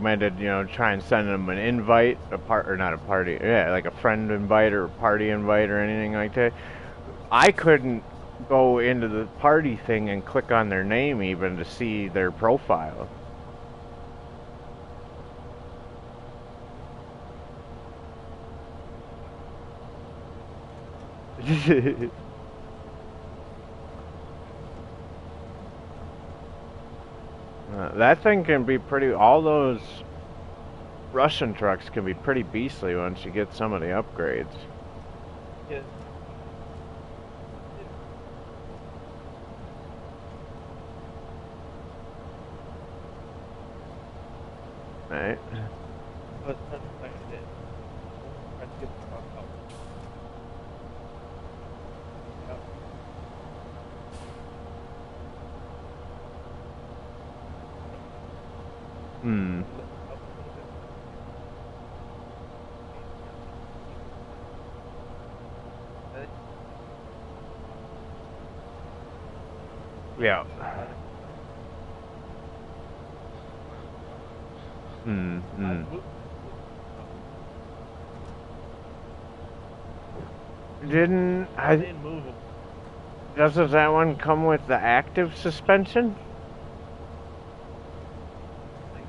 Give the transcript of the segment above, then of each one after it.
recommended, you know, try and send them an invite, or not a party, yeah, like a friend invite or a party invite or anything like that. I couldn't go into the party thing and click on their name even to see their profile. That thing can be pretty. All those Russian trucks can be pretty beastly once you get some of the upgrades. Yeah. Right? But that's like it. Try to get the truck out. Yep. Hmm. Lift it up a little bit. Okay. Yeah. Got it. Hmm. I Hmm. moved. Didn't I I? didn't move them. Doesn't that one come with the active suspension? Like,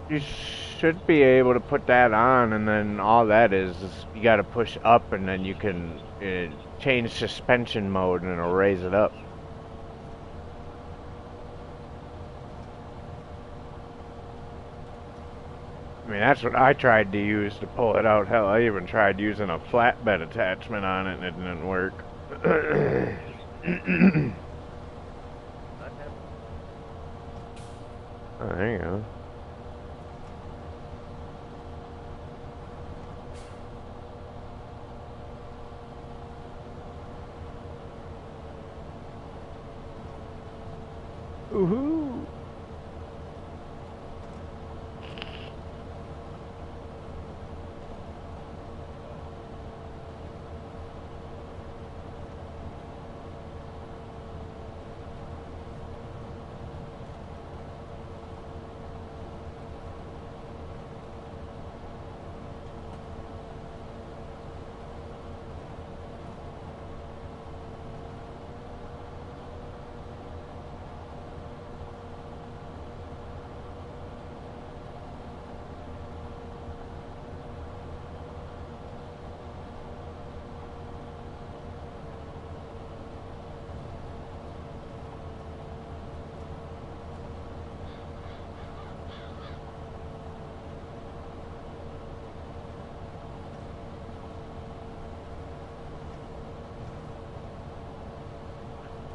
You should be able to put that on, and then all that is you got to push up, and then you can change suspension mode, and it'll raise it up. I mean, that's what I tried to use to pull it out. Hell, I even tried using a flatbed attachment on it, and it didn't work. not have. Oh, there you go. Woohoo!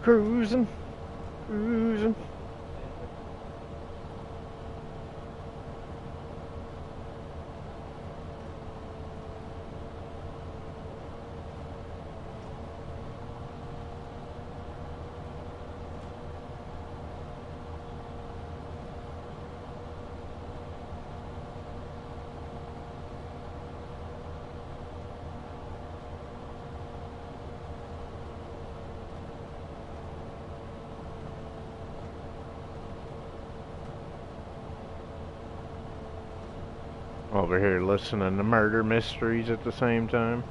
Cruising, cruising. Over here listening to murder mysteries at the same time.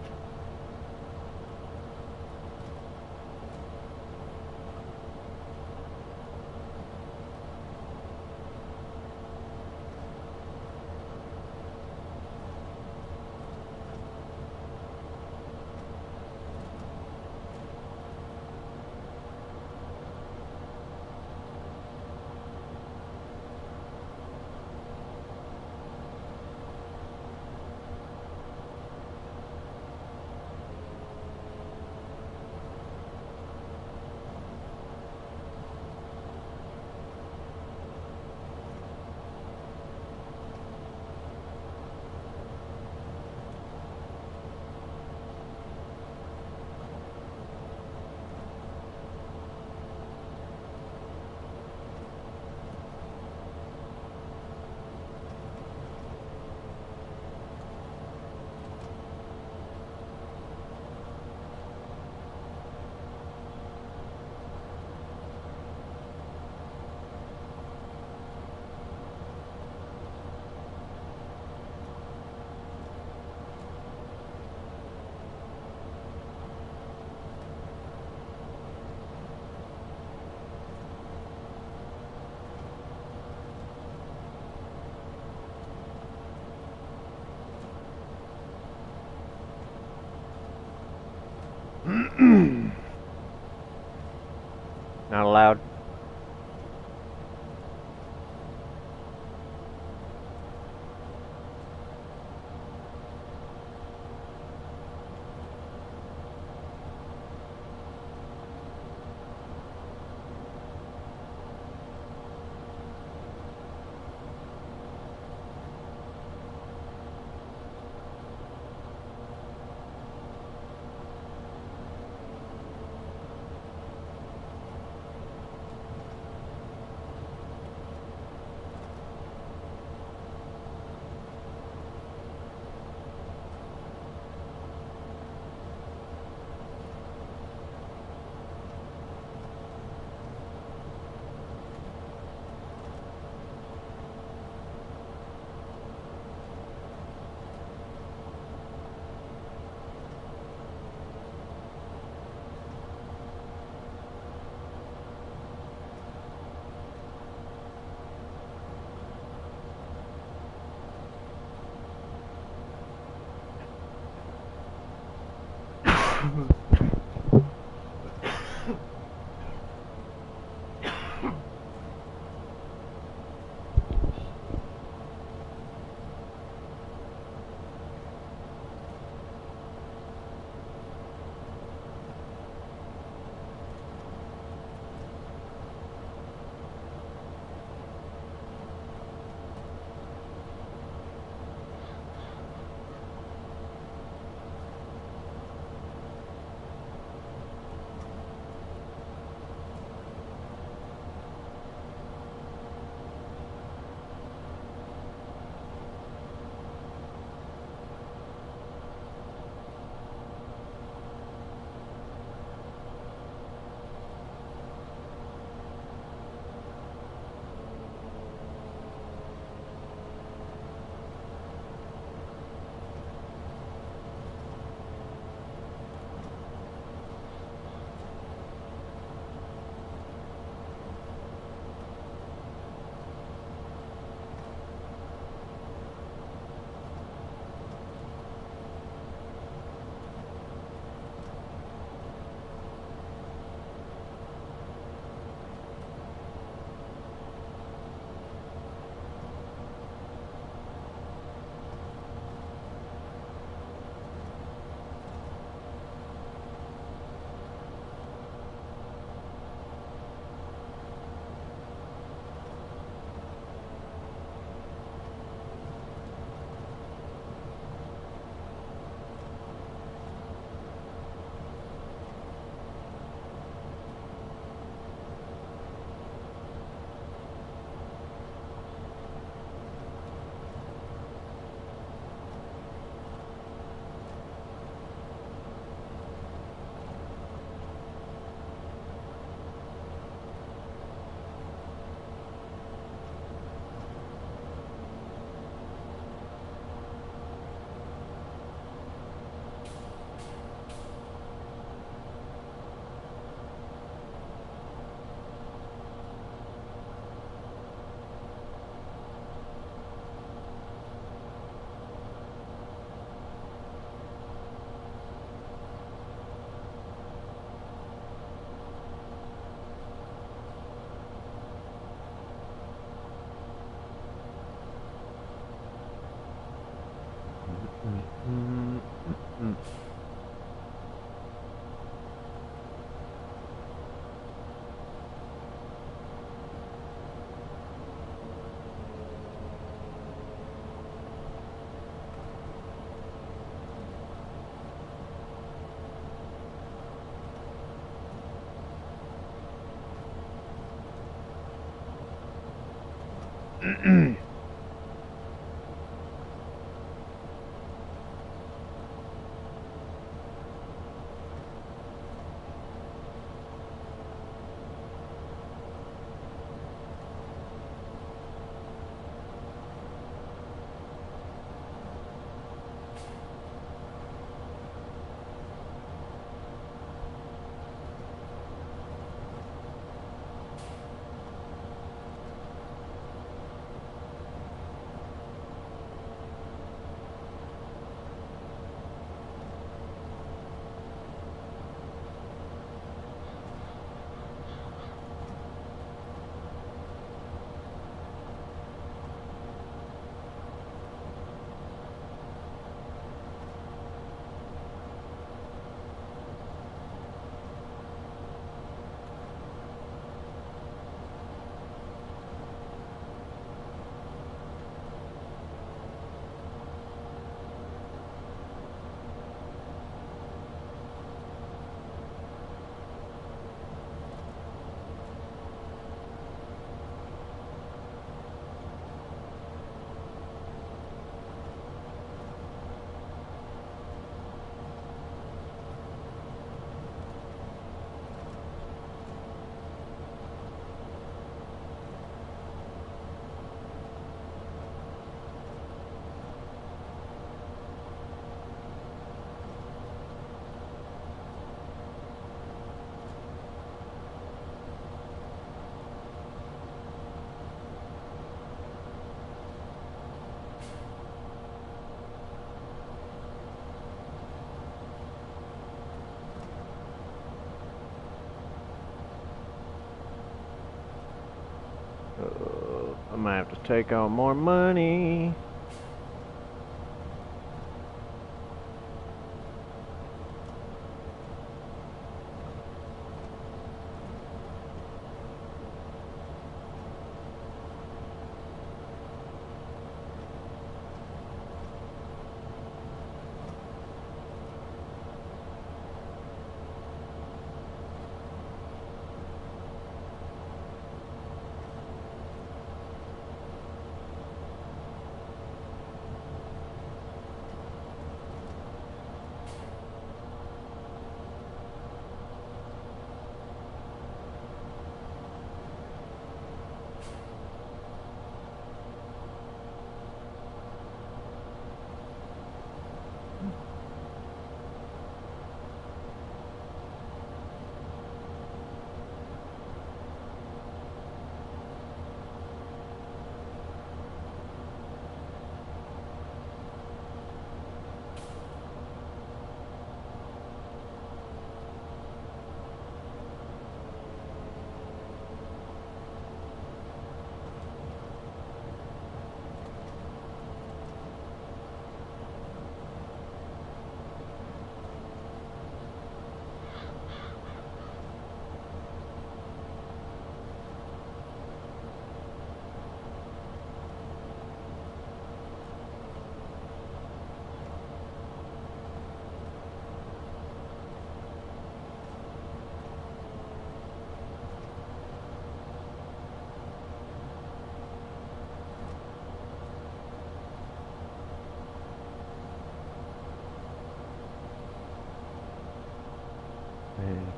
might have to take out more money.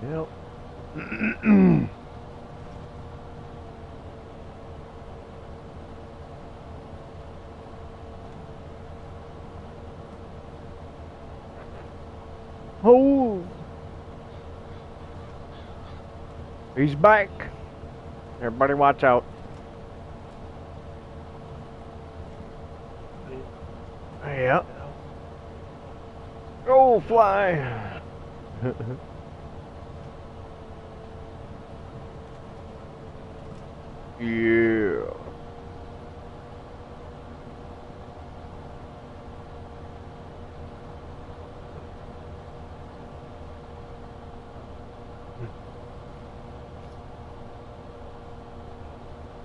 Yep. Oh, he's back. Everybody watch out. Yep. Go fly. Yeah.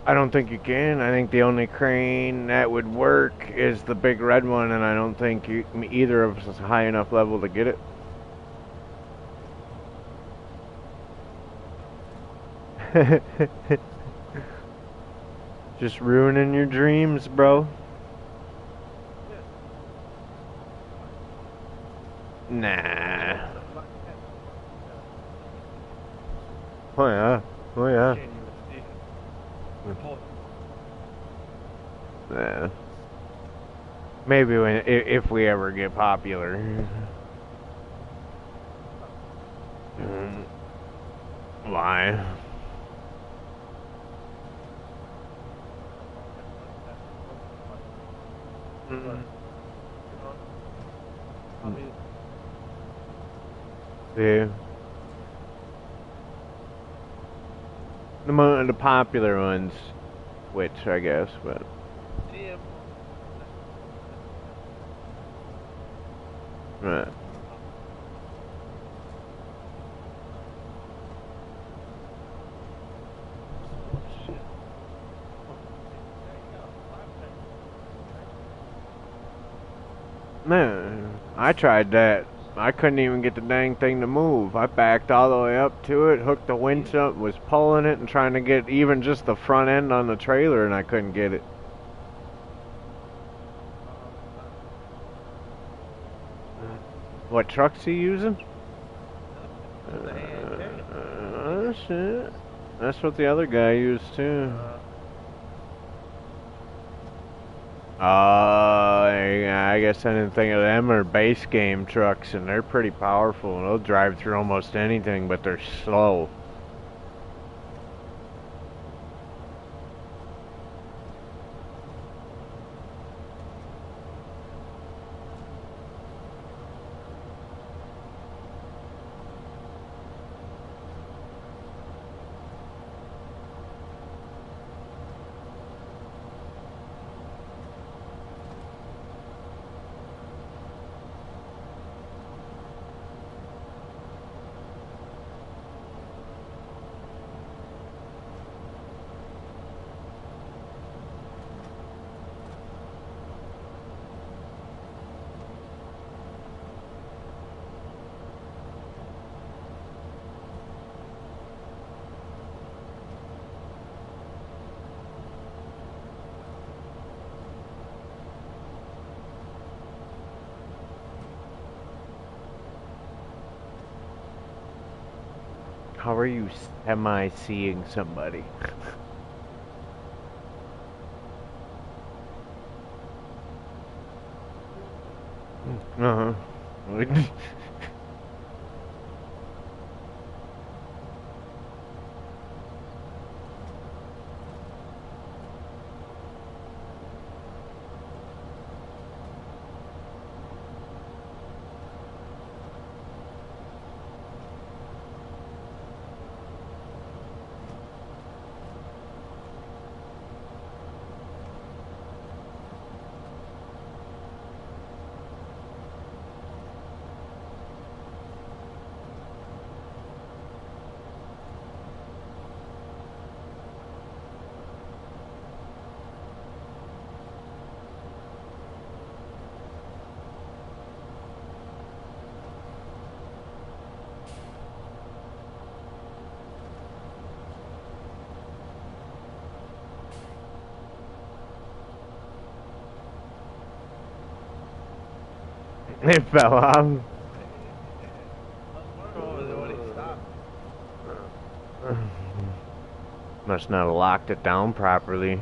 I don't think you can. I think the only crane that would work is the big red one, and I don't think either of us is high enough level to get it. Just ruining your dreams, bro. Nah. Oh yeah. Oh yeah. Yeah. Maybe when if we ever get popular. Why? Yeah. The popular ones, which I guess, but. Right. Man, I tried that. I couldn't even get the dang thing to move. I backed all the way up to it, hooked the winch up, was pulling it and trying to get even just the front end on the trailer, and I couldn't get it. What truck's he using? Shit. That's what the other guy used too. Yeah, I guess I didn't think of them. Are base game trucks, and they're pretty powerful. They'll drive through almost anything, but they're slow. How are you semi-seeing somebody? Uh-huh. It fell off. I was wondering when he stopped. Must not have locked it down properly.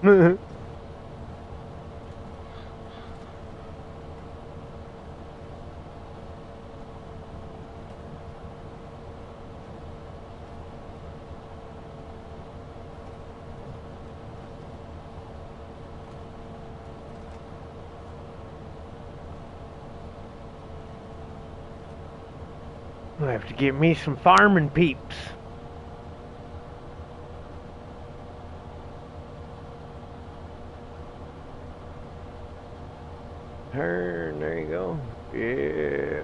Yeah. I have to get me some farming peeps. Turn, there you go. Yeah.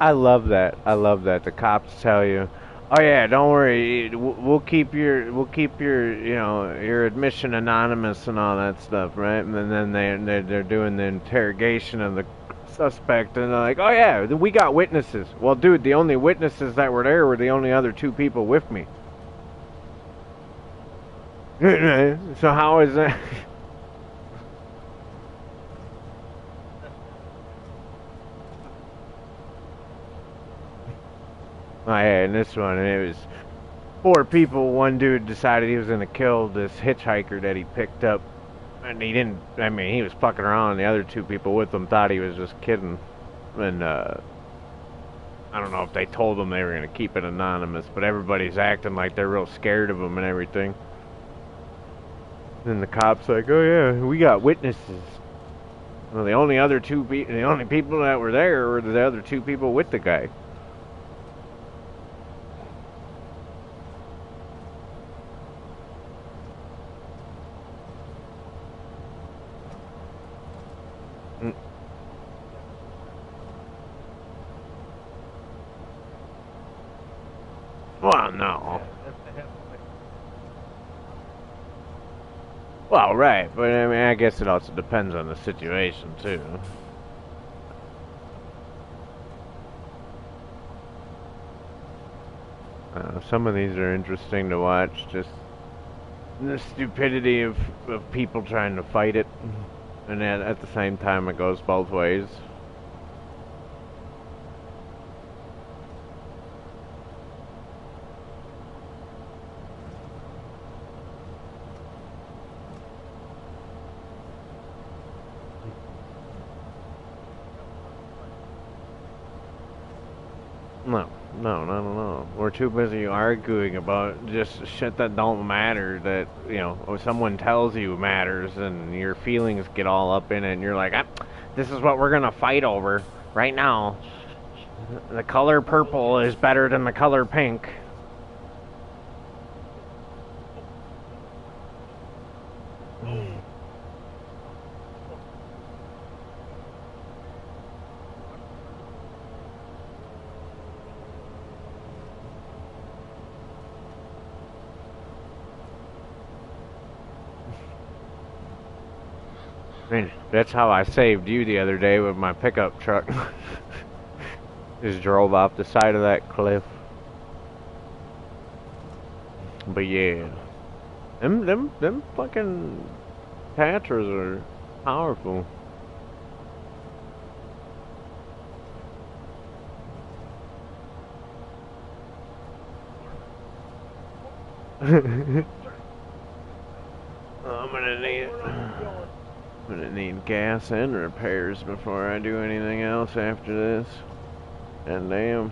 I love that. I love that. The cops tell you, "Oh yeah, don't worry. We'll keep your you know your admission anonymous and all that stuff, right?" And then they're doing the interrogation of the suspect, and they're like, "Oh yeah, we got witnesses." Well, dude, the only witnesses that were there were the only other two people with me. So how is that? Oh yeah, and this one, and it was four people. One dude decided he was gonna kill this hitchhiker that he picked up, and he didn't. I mean, he was fucking around. The other two people with him thought he was just kidding, and I don't know if they told him they were gonna keep it anonymous, but everybody's acting like they're real scared of him and everything. And the cops like, "Oh yeah, we got witnesses." Well, the only other the only people that were there were the other two people with the guy. Mm. Well, no. Yeah, that's the hell. Well, right, but I mean, I guess it also depends on the situation too. Some of these are interesting to watch. Just the stupidity of people trying to fight it, and at the same time, it goes both ways. No, no. We're too busy arguing about just shit that don't matter. That someone tells you matters, and your feelings get all up in it, and you're like, "This is what we're gonna fight over right now. The color purple is better than the color pink." I mean, that's how I saved you the other day with my pickup truck. Just drove off the side of that cliff. But yeah, them fucking Tatras are powerful. I'm gonna need gas and repairs before I do anything else after this. And damn.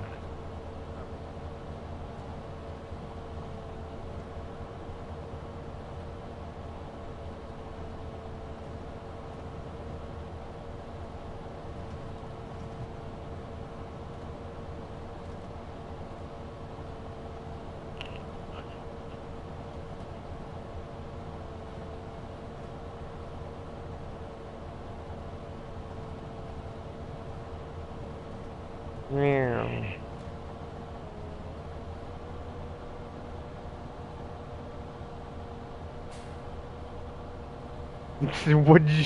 Yeah. Would you?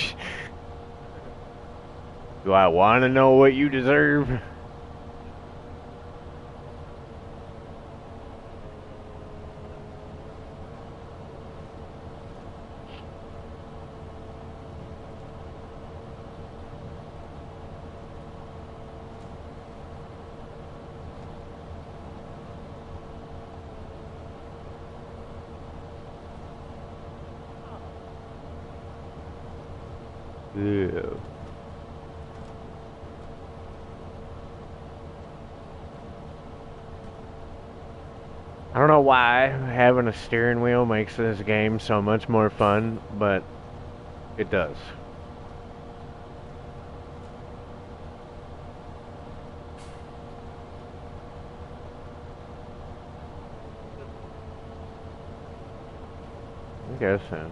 Do I want to know what you deserve? Yeah. I don't know why having a steering wheel makes this game so much more fun, but it does. I guess so.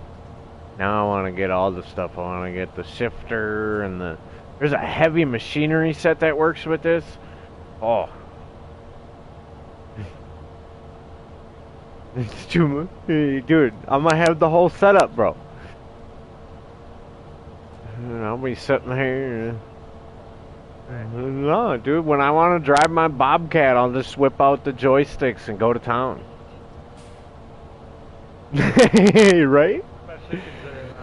Now I want to get all the stuff. I want to get the shifter and the. There's a heavy machinery set that works with this. Oh, it's too much. Dude, I'm gonna have the whole setup, bro. And I'll be sitting here. No, dude, when I want to drive my Bobcat, I'll just whip out the joysticks and go to town. Right? Especially considering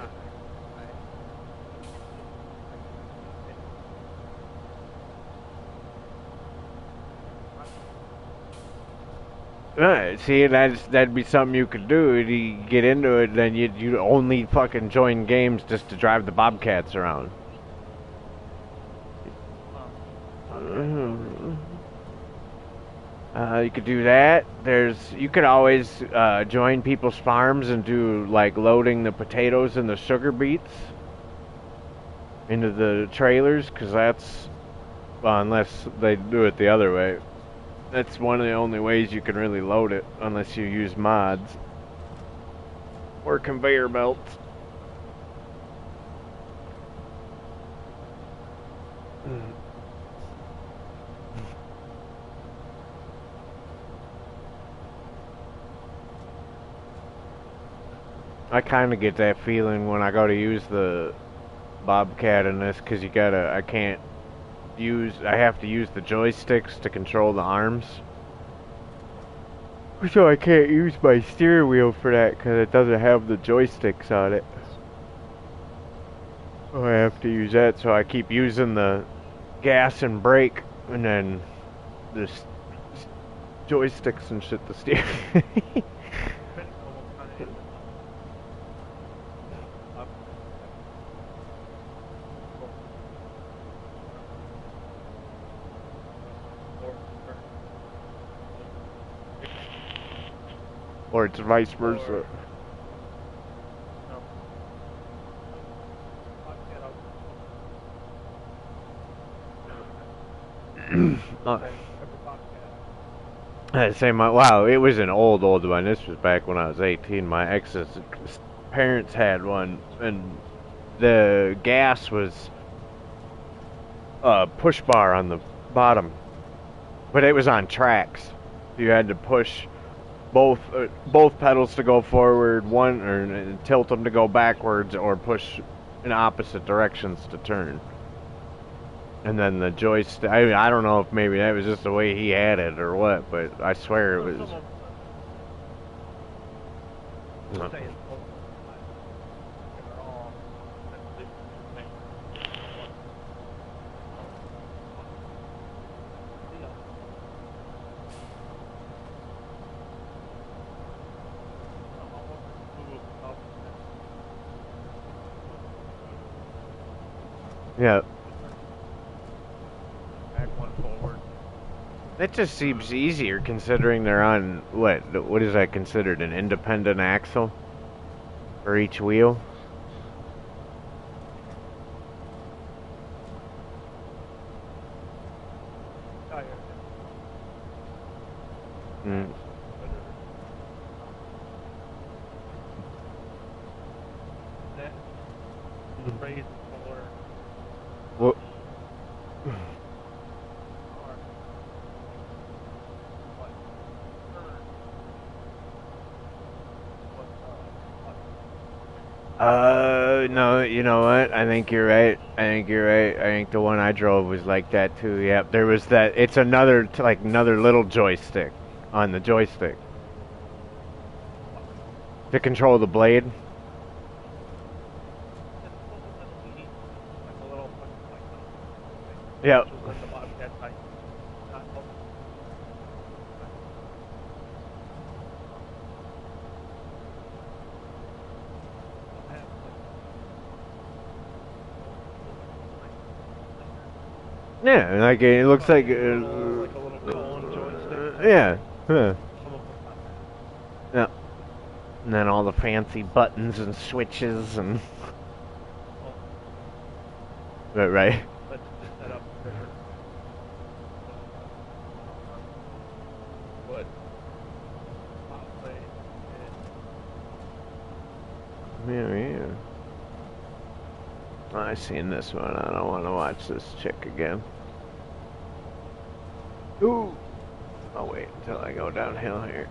See, that'd be something you could do. If you get into it, then you only fucking join games just to drive the Bobcats around. You could do that. You could always join people's farms and do like loading the potatoes and the sugar beets into the trailers, because that's, well, unless they do it the other way. That's one of the only ways you can really load it, unless you use mods or conveyor belts. I kind of get that feeling when I go to use the Bobcat in this, because I can't I have to use the joysticks to control the arms. So I can't use my steering wheel for that because it doesn't have the joysticks on it. So I have to use that, so I keep using the gas and brake, and then the joysticks and shit to steer. Or it's vice versa. I'd say wow, it was an old one. This was back when I was 18. My ex's parents had one, and the gas was a push bar on the bottom, but it was on tracks. You had to push both pedals to go forward, one or tilt them to go backwards, or push in opposite directions to turn. And then the joystick. I don't know if maybe that was just the way he had it or what, but I swear it was. Yeah. That just seems easier considering they're on what is that considered, an independent axle for each wheel? Mm. Well, no, you know what? I think you're right. I think the one I drove was like that too. Yep, there was that. It's another another little joystick on the joystick to control the blade. Yep. Yeah, like it looks like. Like a little cone joystick. Yeah. Huh. Yeah. And then all the fancy buttons and switches and. Right. Yeah. Oh, I seen this one. I don't want to watch this chick again. Ooh. I'll wait until I go downhill here.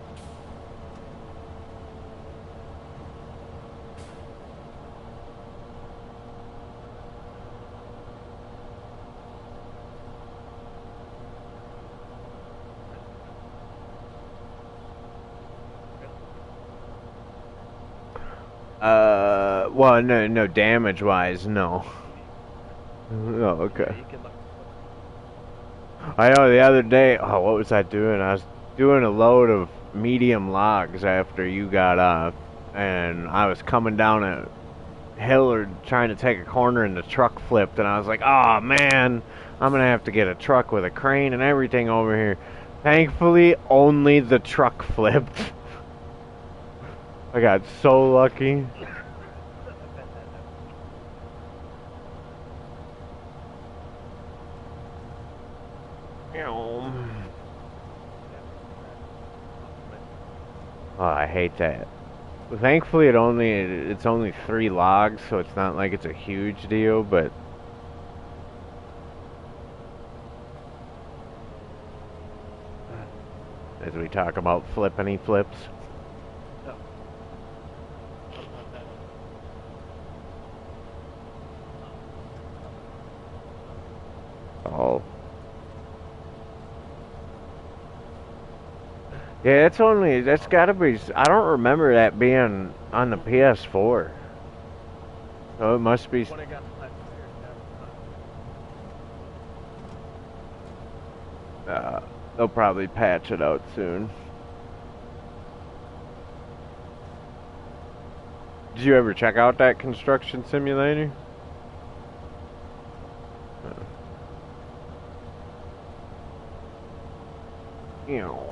Well, no, damage-wise, no. Oh, okay. I know the other day, what was I doing? I was doing a load of medium logs after you got off, and I was coming down a hill or trying to take a corner, and the truck flipped, and I was like, oh man, I'm gonna have to get a truck with a crane and everything over here. Thankfully, only the truck flipped. I got so lucky. Oh, I hate that. Thankfully, it's only 3 logs, so it's not like it's a huge deal, but as we talk about flippity flips. Yeah, that's gotta be, I don't remember that being on the PS4. So it must be, When I got last year, uh, they'll probably patch it out soon. Did you ever check out that construction simulator? You know.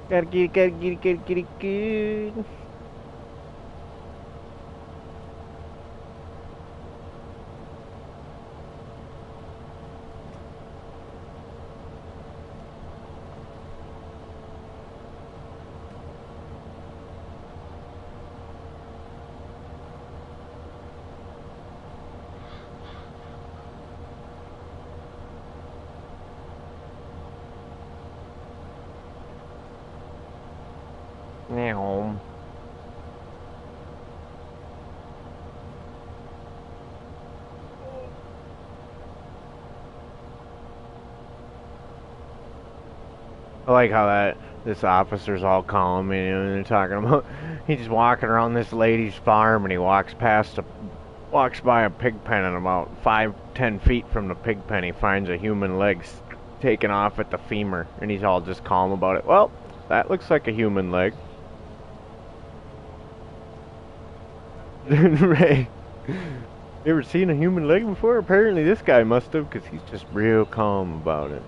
Gotta get it good. Meow. I like how this officer's all calm, you know, and they're talking about he's just walking around this lady's farm and he walks by a pig pen and about 5-10 feet from the pig pen he finds a human leg taken off at the femur and he's all just calm about it. Well, that looks like a human leg. Right. You ever seen a human leg before? Apparently this guy must have, because he's just real calm about it.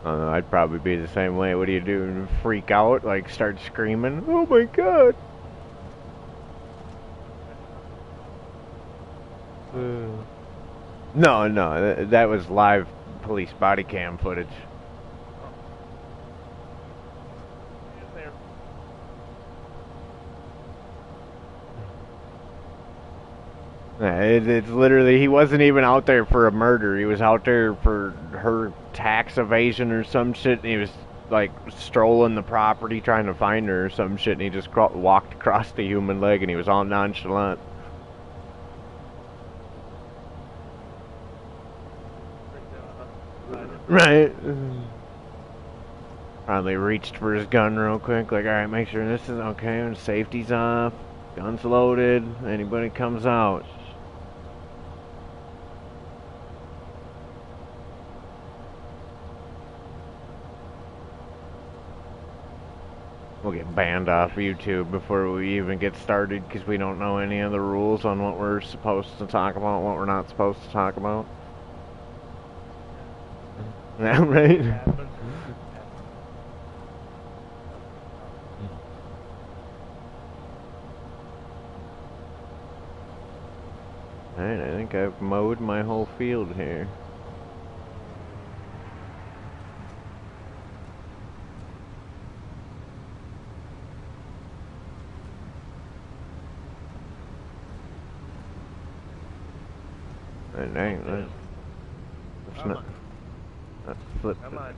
I don't know, I'd probably be the same way. What do you do? Freak out? Like start screaming? Oh my god! No, no, that was live police body cam footage. Yeah, it's literally, he wasn't even out there for a murder. He was out there for her tax evasion or some shit. And he was like strolling the property trying to find her or some shit. And he just walked across the human leg and he was all nonchalant. Right. Probably reached for his gun real quick. Like, alright, make sure this is okay. And safety's off. Gun's loaded. Anybody comes out. We'll get banned off YouTube before we even get started because we don't know any of the rules on what we're supposed to talk about, what we're not supposed to talk about. Yeah, right? Alright, I think I've mowed my whole field here. Dang, that's not. That's flipped. come on.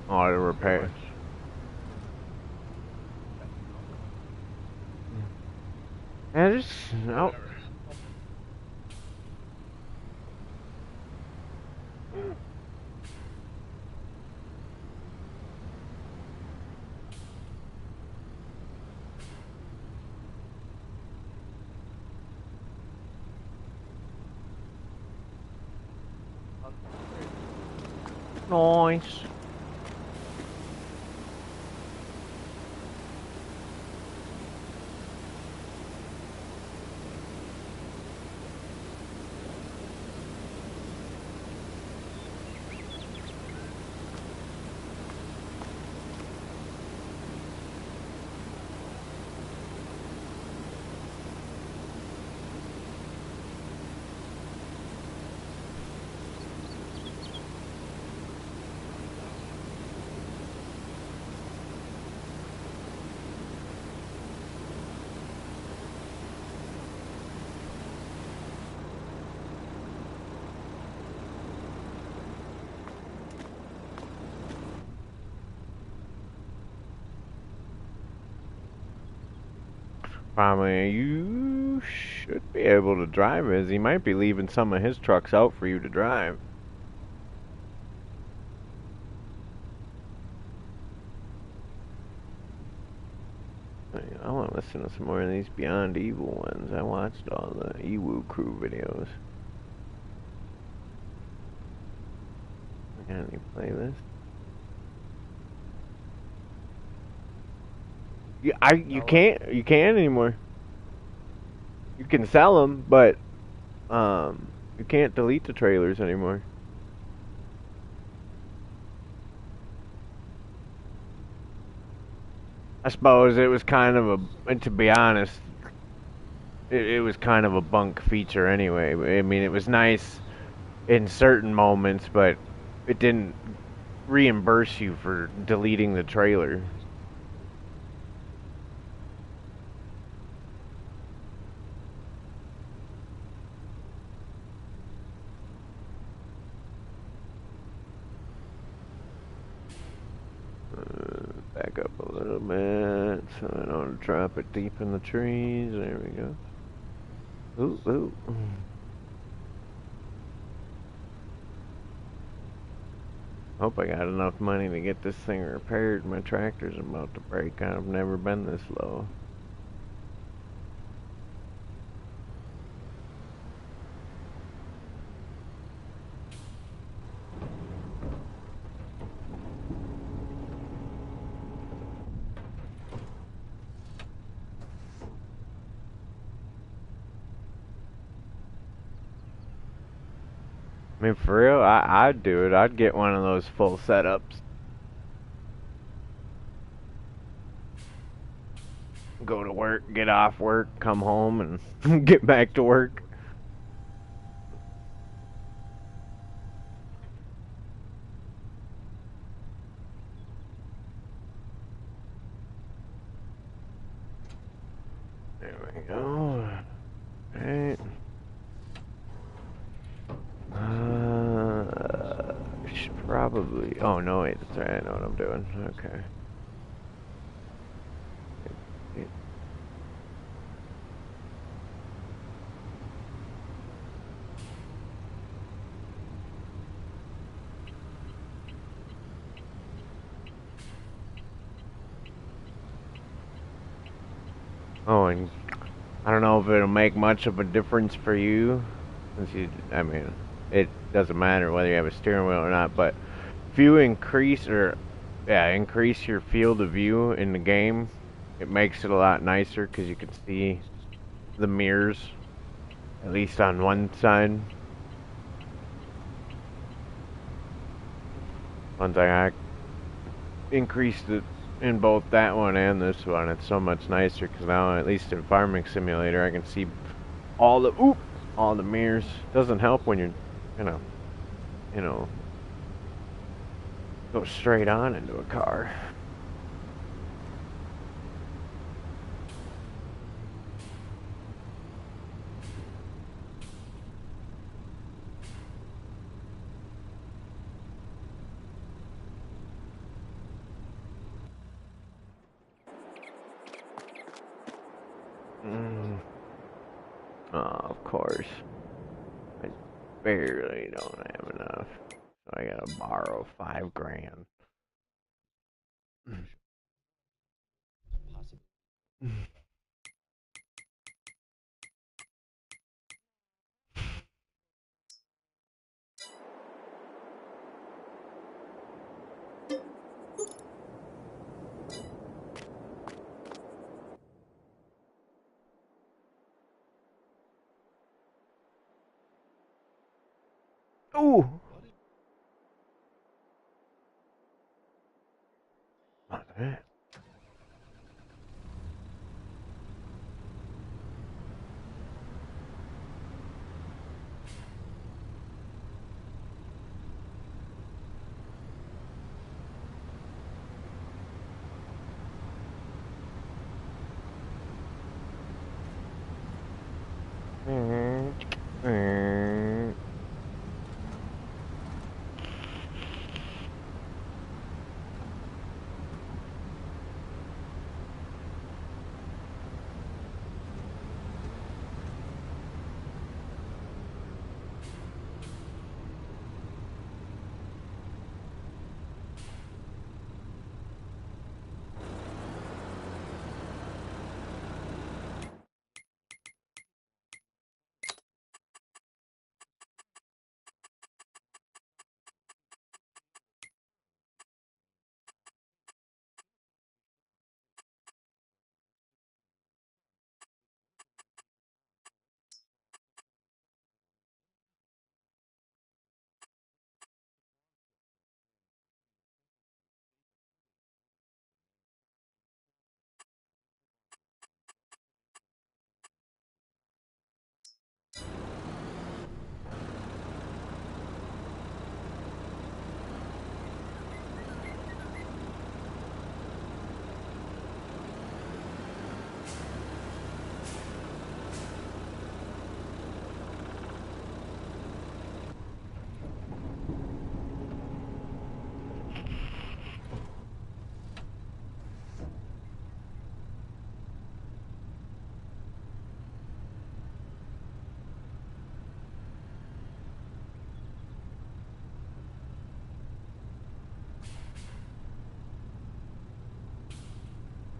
Auto repair. Yeah, just no. Nice. Probably you should be able to drive as he might be leaving some of his trucks out for you to drive. I want to listen to some more of these Beyond Evil ones. I watched all the Ewu crew videos. Got any playlists? You can't anymore. You can sell them, but you can't delete the trailers anymore. I suppose it was kind of and to be honest, it was kind of a bunk feature anyway. I mean, it was nice in certain moments, but it didn't reimburse you for deleting the trailer. Back up a little bit so I don't drop it deep in the trees. There we go. Ooh, ooh. Hope I got enough money to get this thing repaired. My tractor's about to break. I've never been this low. I mean, for real, I'd do it. I'd get one of those full setups. Go to work, get off work, come home, and get back to work. There we go. Alright. Should probably. Oh, no, wait, that's right. I know what I'm doing. Okay. Oh, and I don't know if it'll make much of a difference for you, since I mean, it doesn't matter whether you have a steering wheel or not, but if you increase your field of view in the game, it makes it a lot nicer because you can see the mirrors, at least on one side. Once I increased it in both that one and this one, it's so much nicer because now, at least in Farming Simulator, I can see all the mirrors. Doesn't help when you're, you know, you know, go straight on into a car. Mm. Oh, of course. I barely don't have enough. So I gotta borrow $5,000. Ooh! Not that.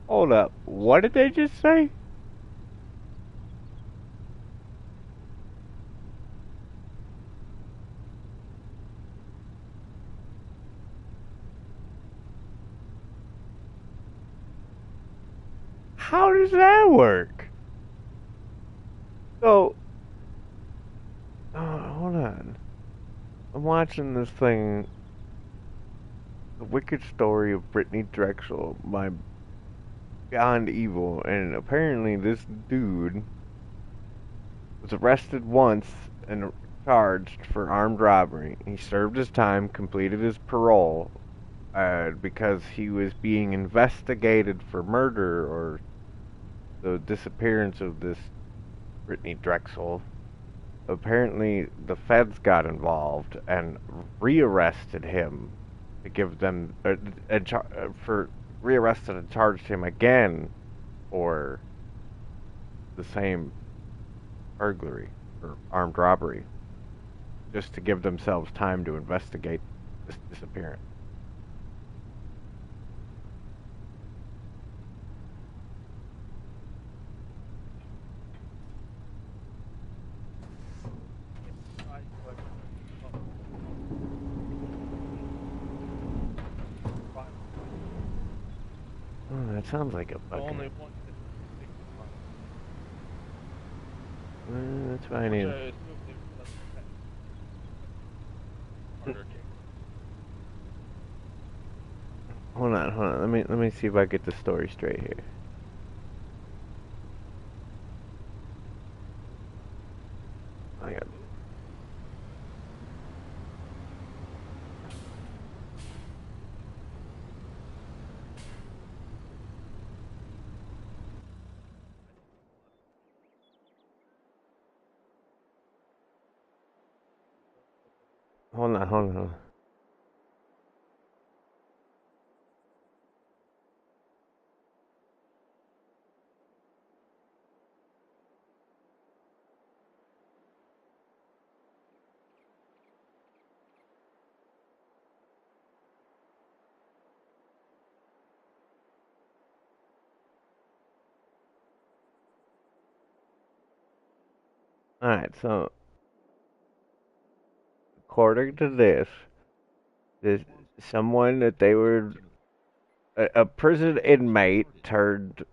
Hold up. What did they just say? How does that work? So, hold on. I'm watching this thing, The Wicked Story of Brittany Drexel, my Beyond Evil, and apparently this dude was arrested once and charged for armed robbery. He served his time, completed his parole, because he was being investigated for murder or the disappearance of this Brittany Drexel. Apparently, the feds got involved and rearrested him to give them for rearrested and charged him again for the same burglary or armed robbery, just to give themselves time to investigate this disappearance. Oh, that sounds like a The only fucking. one That's what I which need. I assume they would let them harder case. Hold on, hold on. Let me see if I get the story straight here. I got. Hold on, hold on. Hold on. All right, so according to this someone that they were a prison inmate turned,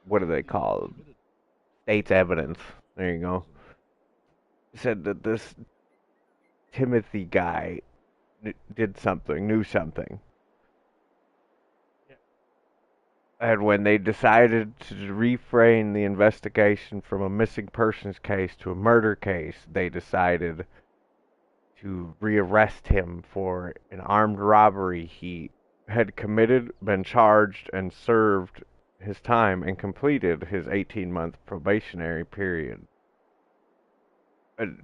what do they call it? State's evidence. There you go. Said that this Timothy guy did something, knew something. Yeah. And when they decided to reframe the investigation from a missing persons case to a murder case, they decided to rearrest him for an armed robbery he had committed, been charged, and served his time and completed his 18-month probationary period.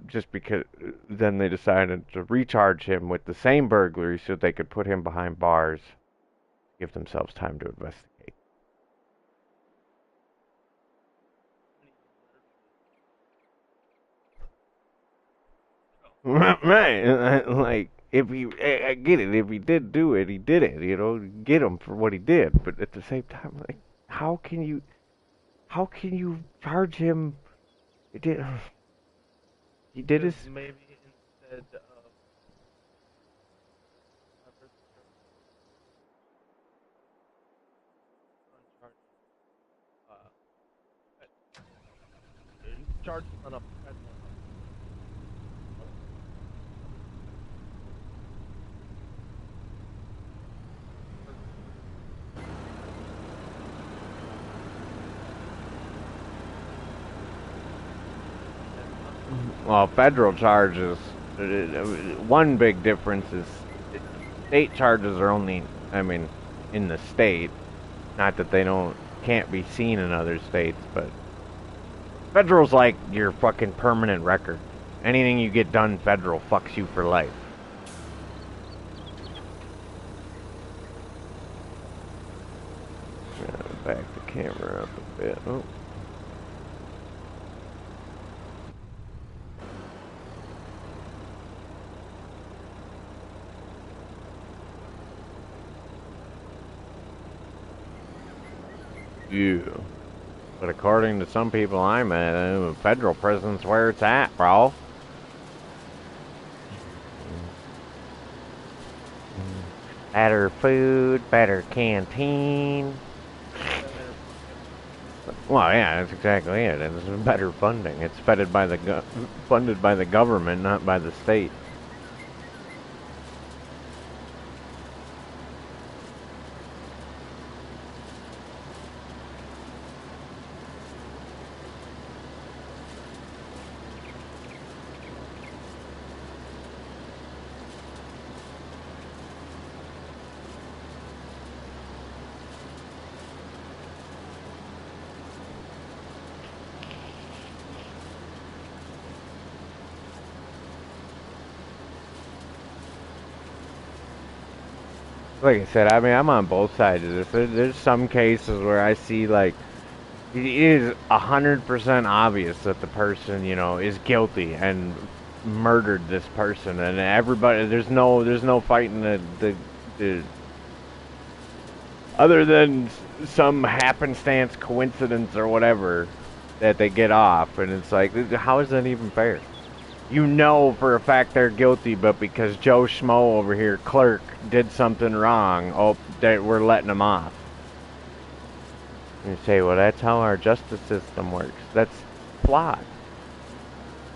Just because then they decided to recharge him with the same burglary so they could put him behind bars, give themselves time to investigate. Right, like if he, I get it. If he did do it, he did it. Get him for what he did. But at the same time, like, how can you, how can you charge him? He did, he did Because his. maybe instead of uncharged, uh, charged on a federal level. Well, federal charges. One big difference is state charges are only, I mean, in the state. Not that they don't can't be seen in other states, but federal's like your fucking permanent record. Anything you get done federal fucks you for life. Back the camera up a bit. Oh. Yeah. But according to some people I met, federal prison's where it's at, bro. Better food, better canteen. Well, yeah, that's exactly it. It's better funding. It's funded by the government, not by the state. Like I said, I mean, I'm on both sides of this. There's some cases where I see, like, it is 100% obvious that the person, is guilty and murdered this person, and everybody, there's no fighting the other than some happenstance, coincidence, or whatever, that they get off, and it's like, how is that even fair? You know for a fact they're guilty, but because Joe Schmo over here, clerk, did something wrong, we're letting them off. You say, well, that's how our justice system works. That's flawed.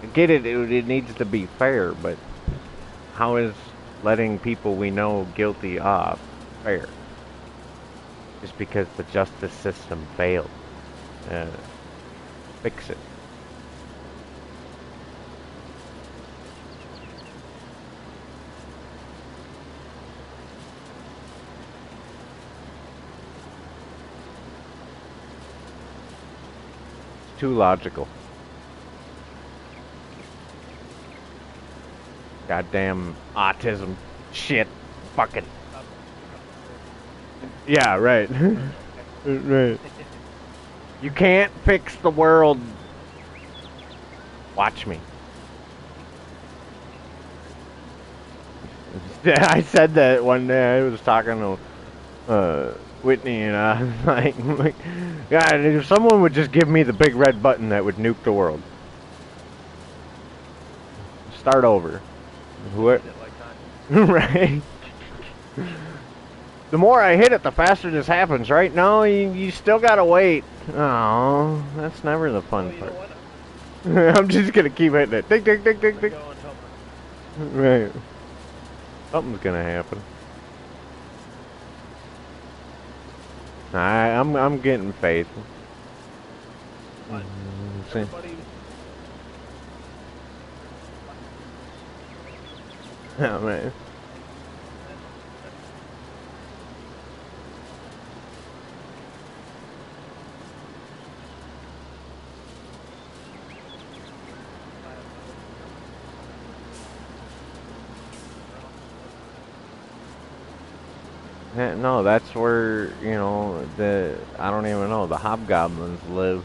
I get it, it needs to be fair, but how is letting people we know guilty off fair? Just because the justice system failed. Fix it. Too logical. Goddamn autism shit. Fucking. Yeah, right. Right. You can't fix the world. Watch me. I said that one day. I was talking to Whitney, and I was like, God, if someone would just give me the big red button, that would nuke the world. Start over. What? Right. The more I hit it, the faster this happens, right? No, you still gotta wait. Oh, that's never the fun part. I'm just gonna keep hitting it. Tick, tick, tick, tick, tick. Right. Something's gonna happen. I'm getting faith. See. Oh, man. No, that's where, I don't even know, the hobgoblins live.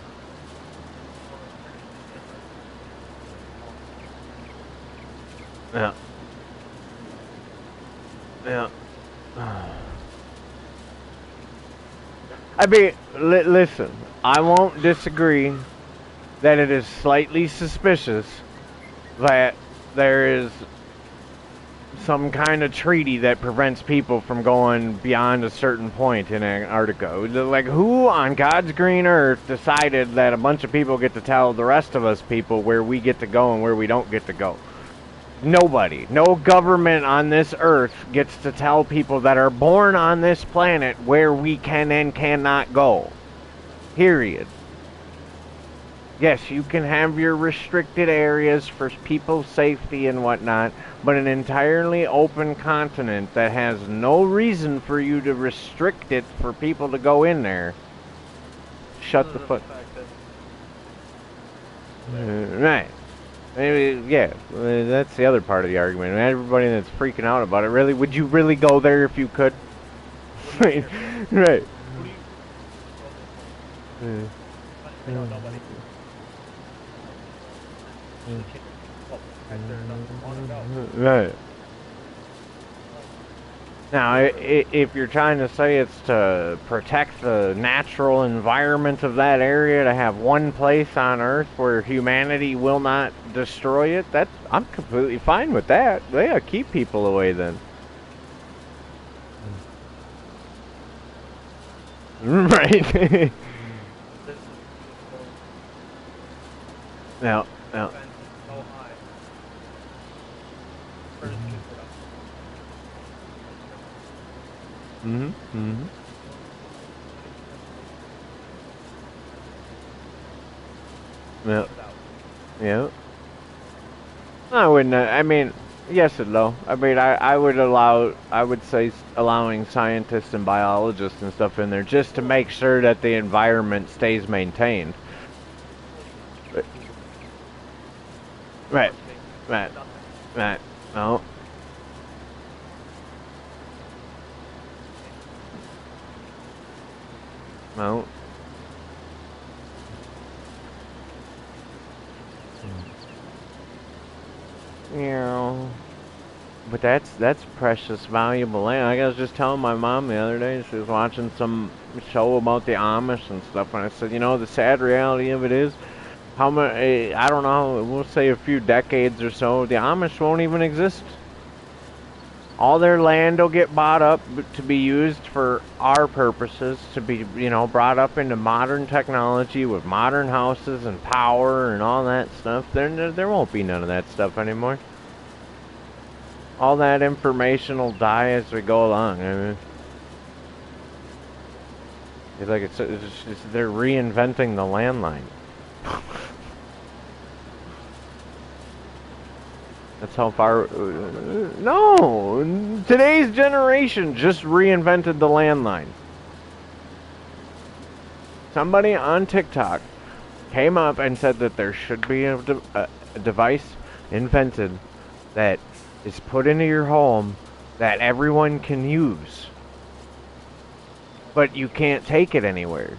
Yeah. Yeah. I mean, listen, I won't disagree that it is slightly suspicious that there is some kind of treaty that prevents people from going beyond a certain point in Antarctica. Like, who on God's green earth decided that a bunch of people get to tell the rest of us people where we get to go and where we don't get to go? Nobody. No government on this earth gets to tell people that are born on this planet where we can and cannot go. Period. Yes, you can have your restricted areas for people's safety and whatnot, but an entirely open continent that has no reason for you to restrict it for people to go in there. Shut the fuck. Right. Maybe, yeah, that's the other part of the argument. Everybody that's freaking out about it, really, would you really go there if you could? Right. Right. Nobody. Right. Now, if you're trying to say it's to protect the natural environment of that area, to have one place on Earth where humanity will not destroy it, I'm completely fine with that. Yeah, keep people away then. Right. This is beautiful. Now, now, Fence is so high. First can put up. mm-hmm. Yeah, yeah. I wouldn't. I mean, yes and no. I mean, I would allow. I would say allowing scientists and biologists and stuff in there just to make sure that the environment stays maintained. But, right, right, right. No, no. You know, but that's precious, valuable land. Like I was just telling my mom the other day, she was watching some show about the Amish and stuff, and I said, you know, the sad reality of it is, how much? I don't know. We'll say a few decades or so, the Amish won't even exist. All their land will get bought up to be used for our purposes, to be, you know, brought up into modern technology with modern houses and power and all that stuff. There won't be none of that stuff anymore. All that information will die as we go along. I mean, it's like they're reinventing the landline. That's how far. No, today's generation just reinvented the landline. Somebody on TikTok came up and said that there should be a device invented that is put into your home that everyone can use, but you can't take it anywhere.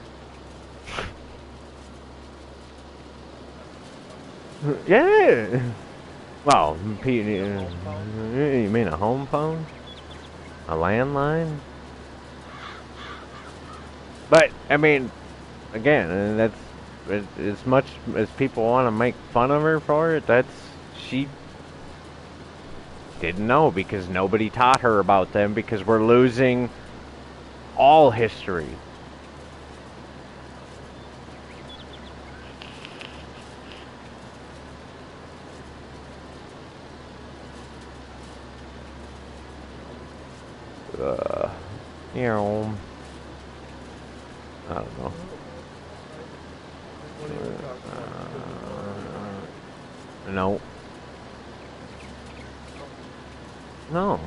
Yeah. Well, you mean a home phone? A landline? But, I mean, again, as much as people want to make fun of her for it, she didn't know because nobody taught her about them because we're losing all history. You know, I don't know. No. No.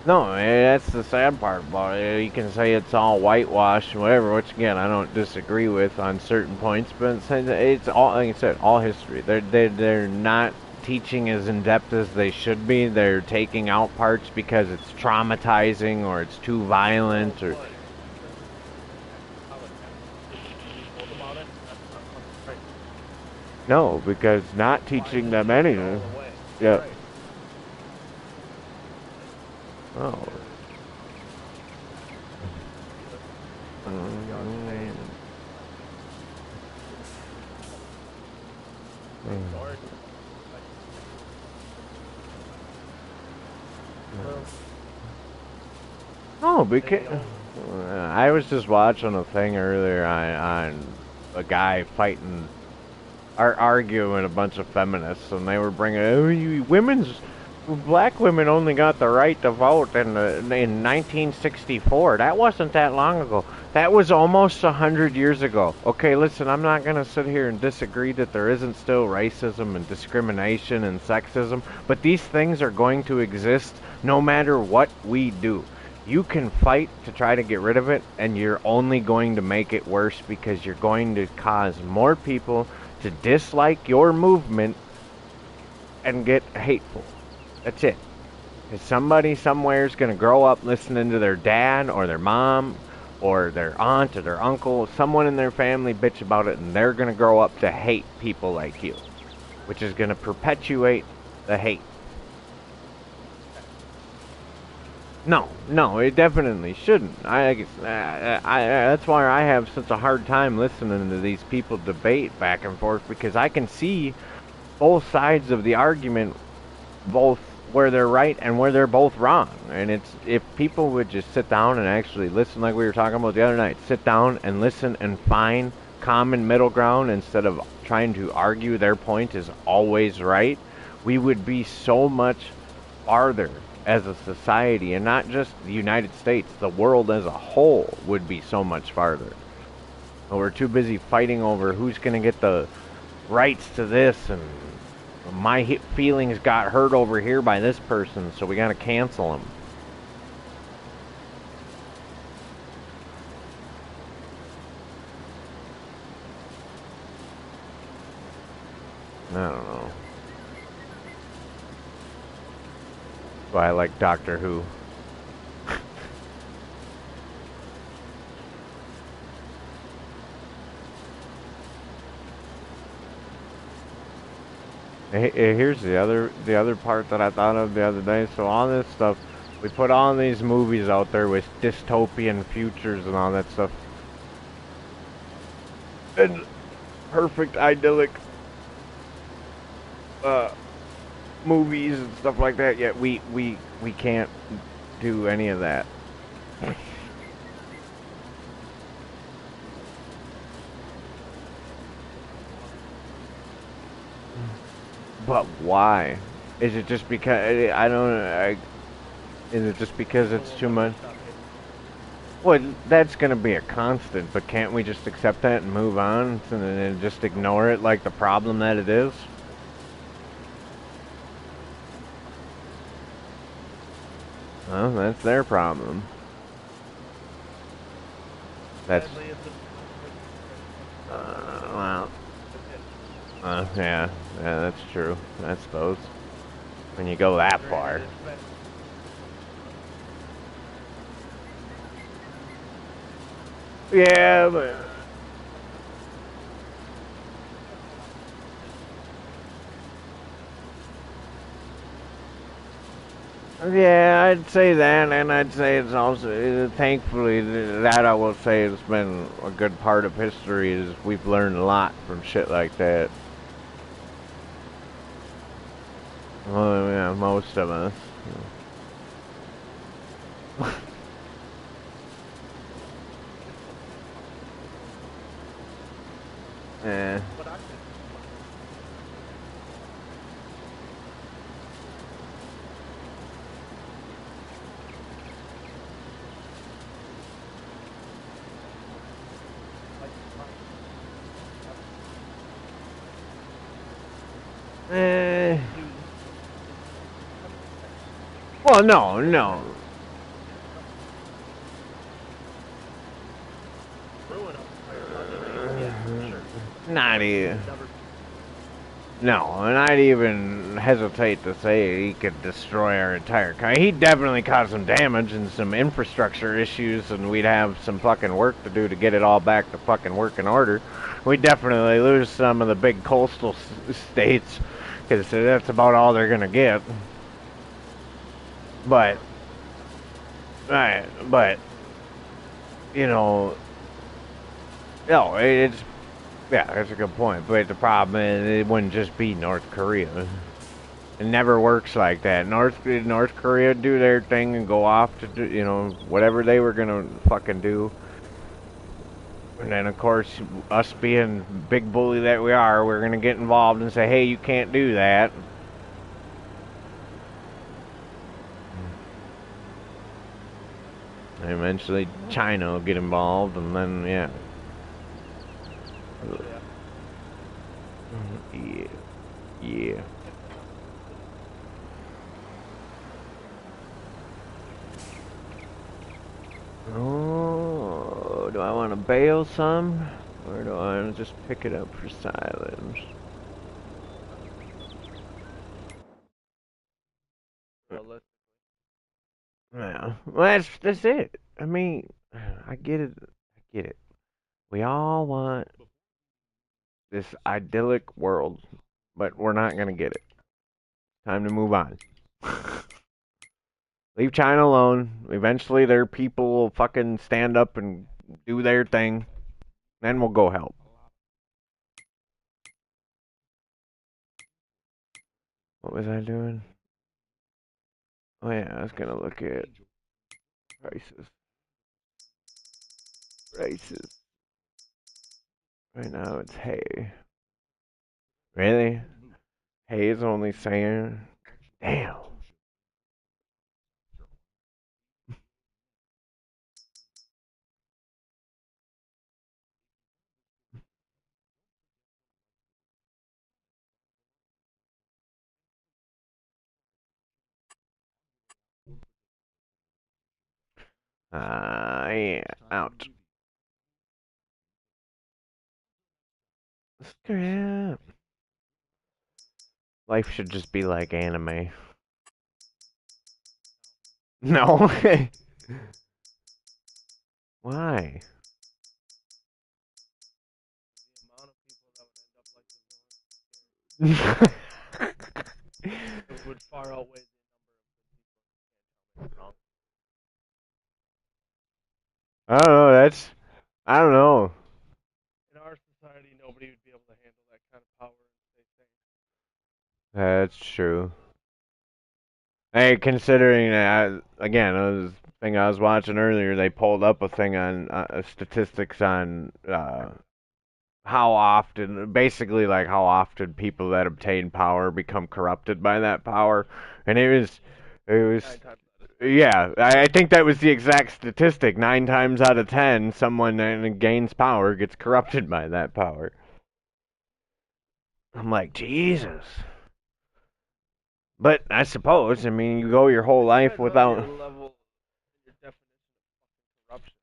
No, that's the sad part about it. You can say it's all whitewashed, whatever, which again I don't disagree with on certain points, but it's all, like I said, all history. They're not teaching as in depth as they should be. They're taking out parts because it's traumatizing or it's too violent or. No, because not teaching them anything. Yeah. Oh. No, because I was just watching a thing earlier on a guy fighting, arguing with a bunch of feminists, and they were bringing, black women only got the right to vote in 1964. That wasn't that long ago. That was almost 100 years ago. Okay, listen, I'm not going to sit here and disagree that there isn't still racism and discrimination and sexism, but these things are going to exist no matter what we do. You can fight to try to get rid of it, and you're only going to make it worse because you're going to cause more people to dislike your movement and get hateful. That's it. Because somebody somewhere is going to grow up listening to their dad or their mom or their aunt or their uncle, someone in their family bitch about it, and they're going to grow up to hate people like you, which is going to perpetuate the hate. No, no, it definitely shouldn't. That's why I have such a hard time listening to these people debate back and forth because I can see both sides of the argument, both where they're right and where they're both wrong. And it's if people would just sit down and actually listen, like we were talking about the other night, sit down and listen and find common middle ground instead of trying to argue their point is always right, we would be so much farther as a society, and not just the United States, the world as a whole would be so much farther. But we're too busy fighting over who's going to get the rights to this, and my feelings got hurt over here by this person, so we got to cancel them. I don't know. That's why I like Doctor Who. Here's the other part that I thought of the other day. So all this stuff, we put all these movies out there with dystopian futures and all that stuff, and perfect idyllic uh, movies and stuff like that. Yet we can't do any of that. But why? Is it just because I don't? Is it just because it's too much? Well, that's going to be a constant, but can't we just accept that and move on and then just ignore it like the problem that it is? Well, that's their problem. That's, well, yeah, yeah, that's true, I suppose. When you go that far. Yeah, but yeah, I'd say that, and I'd say it's also, thankfully, that I will say has been a good part of history is we've learned a lot from shit like that. Well, yeah, most of us. Yeah. Eh. Well, no, no. Not even. No, and I'd even hesitate to say he could destroy our entire country. He'd definitely cause some damage and some infrastructure issues, and we'd have some fucking work to do to get it all back to fucking working order. We'd definitely lose some of the big coastal states, because that's about all they're gonna get. But, right, but, you know, no, it's yeah, that's a good point. But the problem is, it wouldn't just be North Korea. It never works like that. North Korea do their thing and go off to do, whatever they were gonna fucking do. And then of course, us being big bully that we are, we're gonna get involved and say, "Hey, you can't do that." And eventually, China will get involved, and then yeah. Yeah. Yeah. Oh, do I want to bail some? Or do I want to just pick it up for silence? Yeah. Well, that's it. I mean, I get it. I get it. We all want this idyllic world, but we're not going to get it. Time to move on. Leave China alone. Eventually, their people will fucking stand up and do their thing. Then we'll go help. What was I doing? Oh yeah, I was gonna look at prices. Prices. Right now it's hay. Really? Hay is only saying. Damn. Yeah. Out. Scrap. Life should just be like anime. No. Why? The amount of people that would end up like the villain, it would far outweigh the number of good people. I don't know. I don't know. In our society, nobody would be able to handle that kind of power and stay sane. That's true. Hey, considering that, again, the thing I was watching earlier, they pulled up a thing on statistics on how often, basically, like how often people that obtain power become corrupted by that power, and it was, 9 times out of 10. yeah, I think that was the exact statistic. 9 times out of 10, someone that gains power gets corrupted by that power. I'm like, Jesus. But I suppose, I mean, you go your whole life Depends on without. your level, your definition of fucking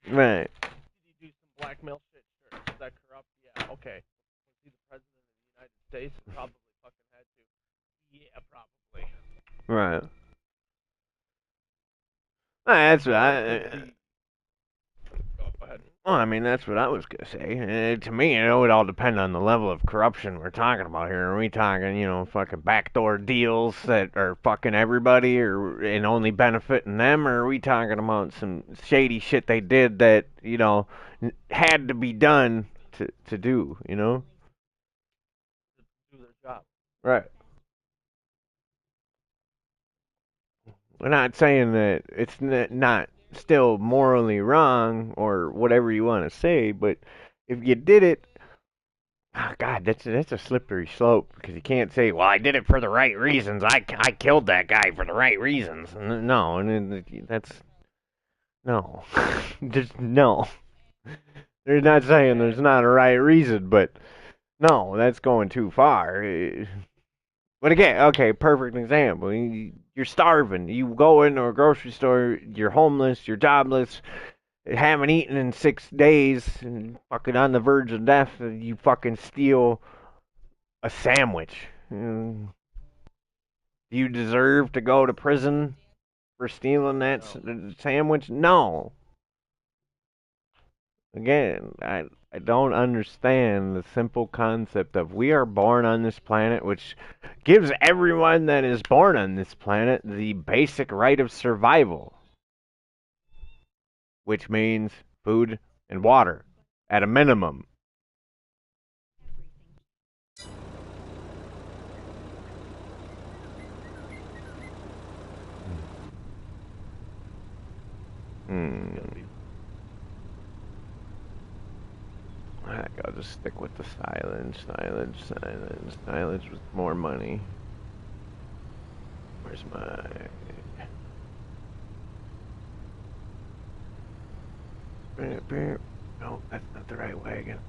corruption. Right. Did he do some blackmail shit? Sure. Is that corrupt? Yeah. Okay. Was he the president of the United States? Probably fucking had to. Yeah, probably. Right. That's what Go ahead. well, I mean, that's what I was gonna say. To me, it would all depend on the level of corruption we're talking about here. Are we talking, fucking backdoor deals that are fucking everybody, or and only benefiting them, or are we talking about some shady shit they did that had to be done to do, Do their job. Right. We're not saying that it's not still morally wrong or whatever you want to say, but if you did it, oh God, that's a slippery slope because you can't say, "Well, I did it for the right reasons. I killed that guy for the right reasons." No, and that's no, just no. They're not saying there's not a right reason, but no, that's going too far. But again, okay, perfect example. You're starving. You go into a grocery store. You're homeless. You're jobless. Haven't eaten in 6 days. And fucking on the verge of death. And you fucking steal a sandwich. Do you deserve to go to prison for stealing that sandwich? No. Again, I don't understand the simple concept of we are born on this planet, which gives everyone that is born on this planet the basic right of survival, which means food and water at a minimum. I'll just stick with the silence, silence, silence, silence with more money. Where's my... No, that's not the right wagon.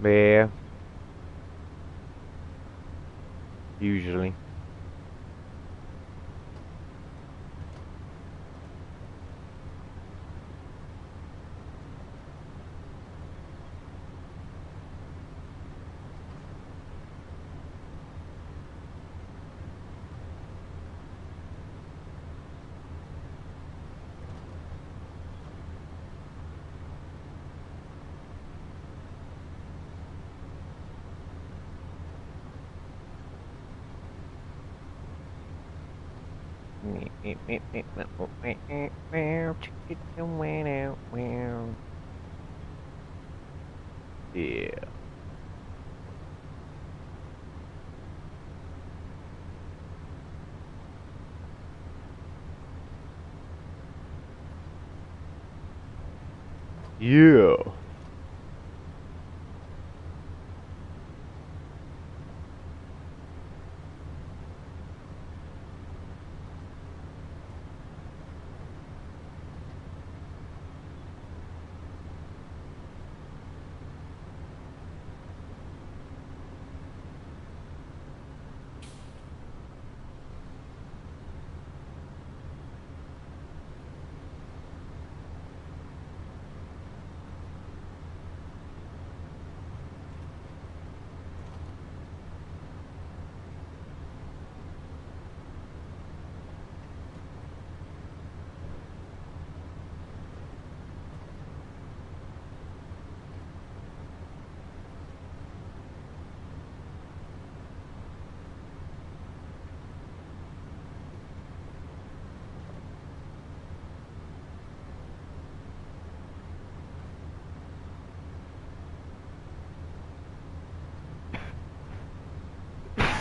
Yeah, usually. Yeah. Yeah.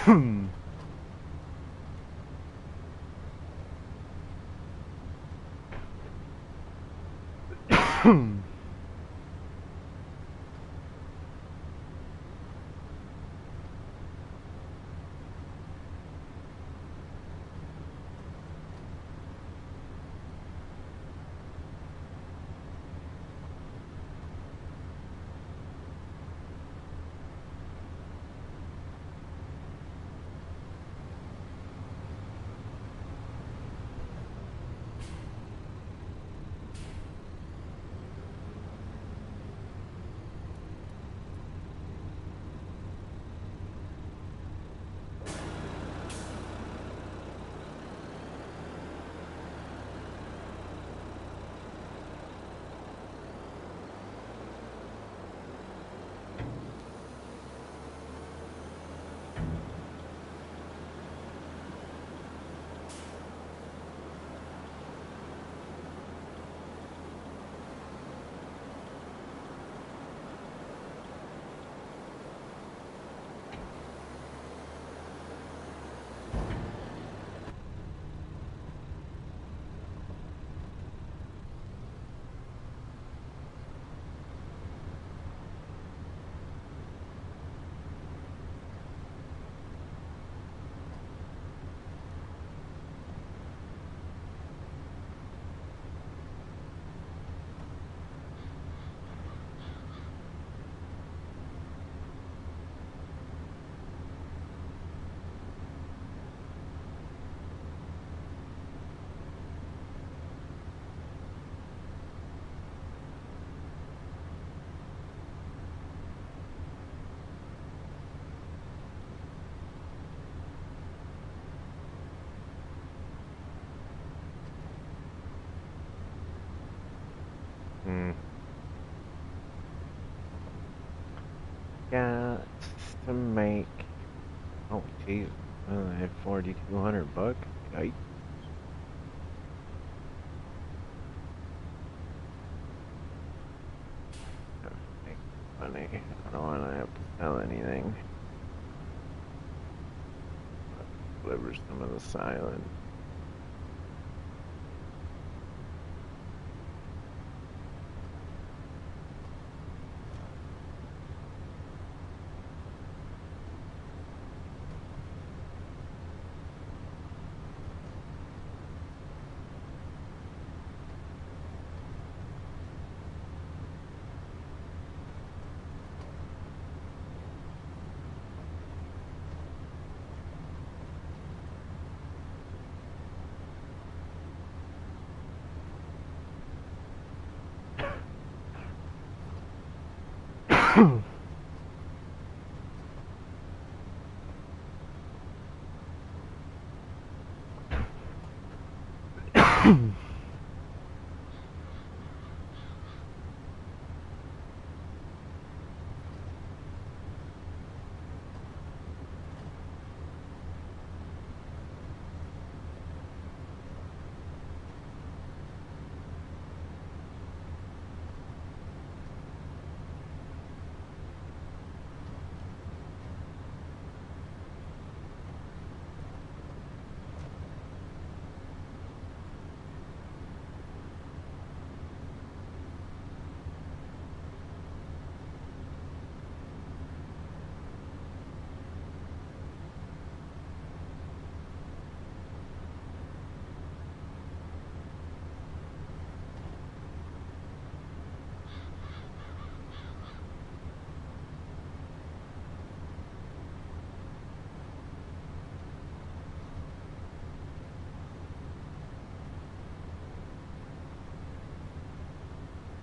Hmm. Got to make. Oh, jeez. I had 4,200 bucks. Yikes. Have to make money. I don't want to have to sell anything. Deliver some of the silence.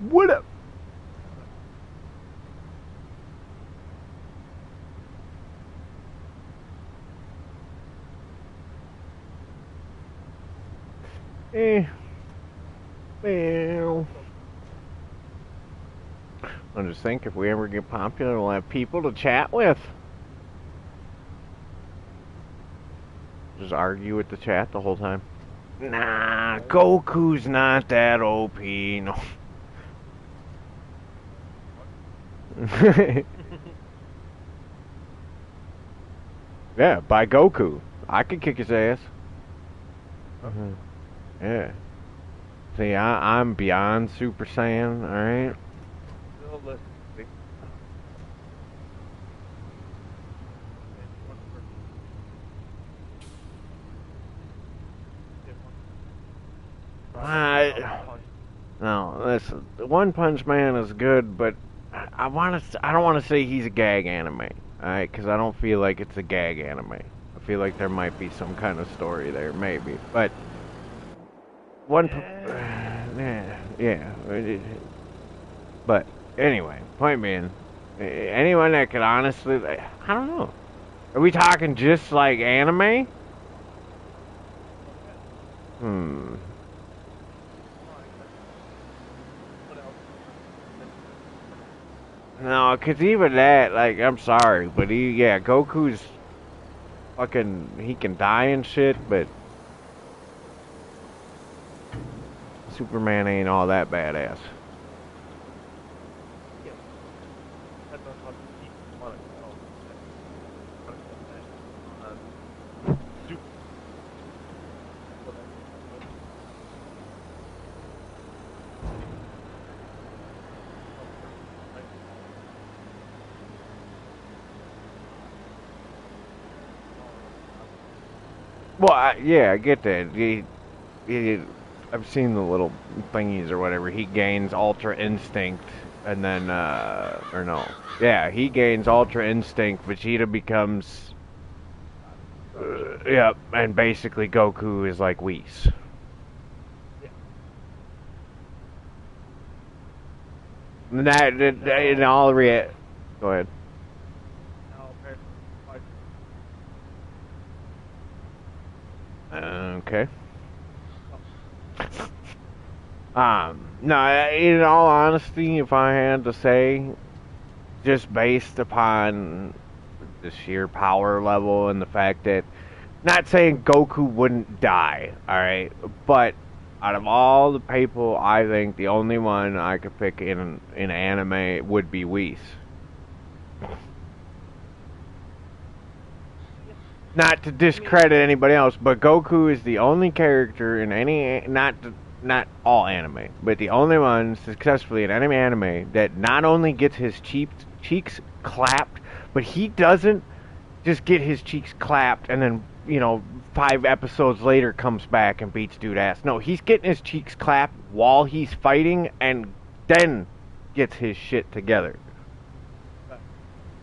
What up? Well, I just think if we ever get popular, we'll have people to chat with. Just argue with the chat the whole time. Nah, Goku's not that OP. No. Yeah, by Goku. I could kick his ass. Yeah. See, I'm beyond Super Saiyan, alright? Still listening. No, listen, the One Punch Man is good, but I don't want to say he's a gag anime, alright? Because I don't feel like it's a gag anime. I feel like there might be some kind of story there, maybe. But yeah. But anyway, point being, anyone that could honestly, I don't know. Are we talking just like anime? Hmm. No, cause even that, like, I'm sorry, but Goku's fucking, he can die and shit, but Superman ain't all that badass. Well, I get that. I've seen the little thingies or whatever. He gains Ultra Instinct, and then, or no. Yeah, he gains Ultra Instinct, Vegeta becomes, yeah, and basically Goku is like Whis. That, in all go ahead. Okay. No, in all honesty, if I had to say, just based upon the sheer power level and the fact that, not saying Goku wouldn't die, alright, but out of all the people, I think the only one I could pick in anime would be Whis. Not to discredit anybody else, but Goku is the only character in any, not all anime, but the only one successfully in any anime that not only gets his cheeks clapped, but he doesn't just get his cheeks clapped and then, 5 episodes later comes back and beats dude ass. No, he's getting his cheeks clapped while he's fighting and then gets his shit together.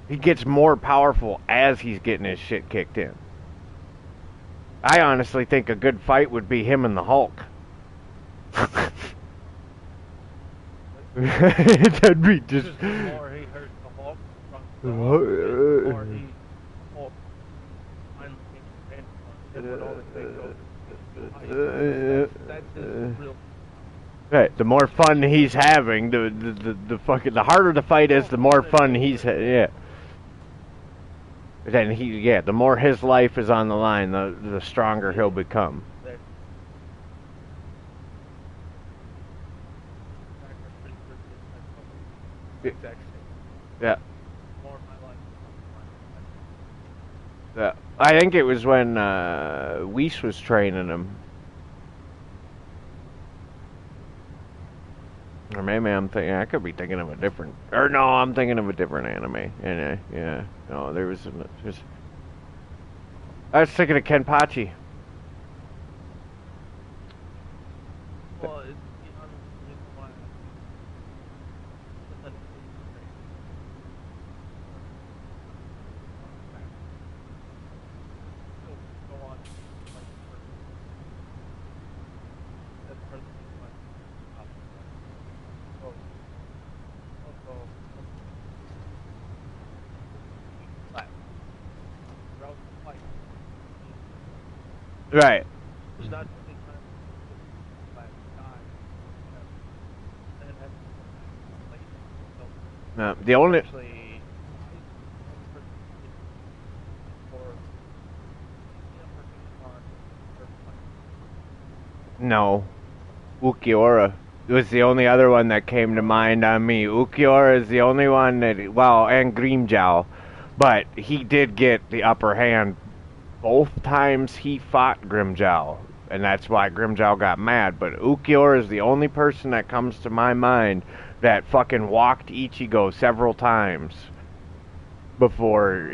He gets more powerful as he's getting his shit kicked in. I honestly think a good fight would be him and the Hulk. That'd be just. The more he hurts, the Or he oh, finally came to random on him when all the things go. That's his real. Right, the more fun he's having, the fucking the harder the fight is, the more fun yeah. Then the more his life is on the line, the stronger he'll become. Yeah. Yeah. I think it was when Weiss was training him. Or maybe I'm thinking, I could be thinking of a different, or no, I'm thinking of a different anime. Yeah. No, I was thinking of Kenpachi. Well, it's the reason why go on like that's part of the reason why oh also flat throughout the fight. Right. There's not too many times where die and have No, the only actually no, Ukiura was the only other one that came to mind on me. Ukiura is the only one that, well, and Grimjow, but he did get the upper hand both times he fought Grimjow, and that's why Grimjow got mad. But Ukiura is the only person that comes to my mind that fucking walked Ichigo several times before.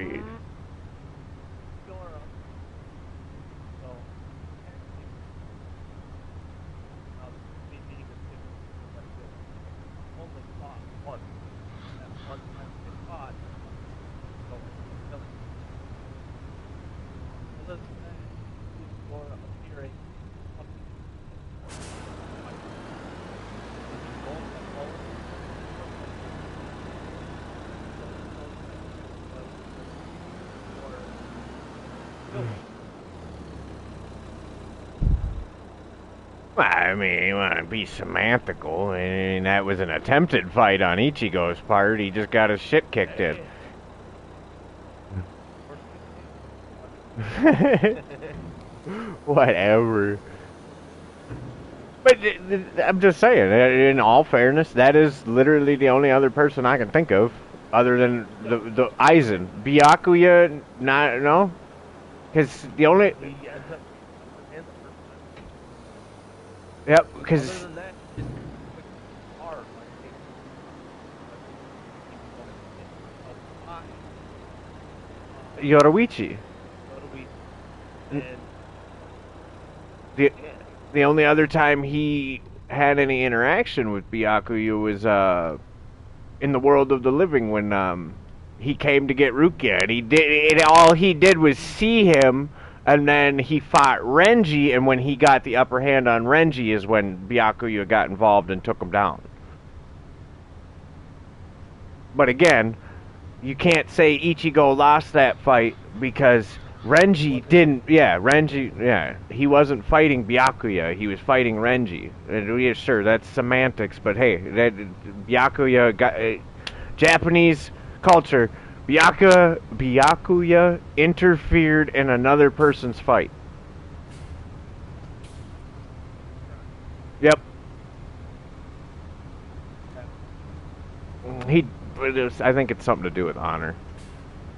I mean, you want to be semantical, and that was an attempted fight on Ichigo's part. He just got his shit kicked in. Whatever. But I'm just saying, in all fairness, that is literally the only other person I can think of, other than the Aizen. Byakuya, not, no? Because the only... Yep, because... Yoruichi. The only other time he had any interaction with Byakuya was in the world of the living when he came to get Rukia, and all he did was see him, and then he fought Renji, and when he got the upper hand on Renji is when Byakuya got involved and took him down. But again, you can't say Ichigo lost that fight because Renji didn't. Yeah, Renji. Yeah, he wasn't fighting Byakuya. He was fighting Renji. Yeah, sure, that's semantics, but hey, Byakuya got Japanese culture. Byakuya interfered in another person's fight. Yep. I think it's something to do with honor.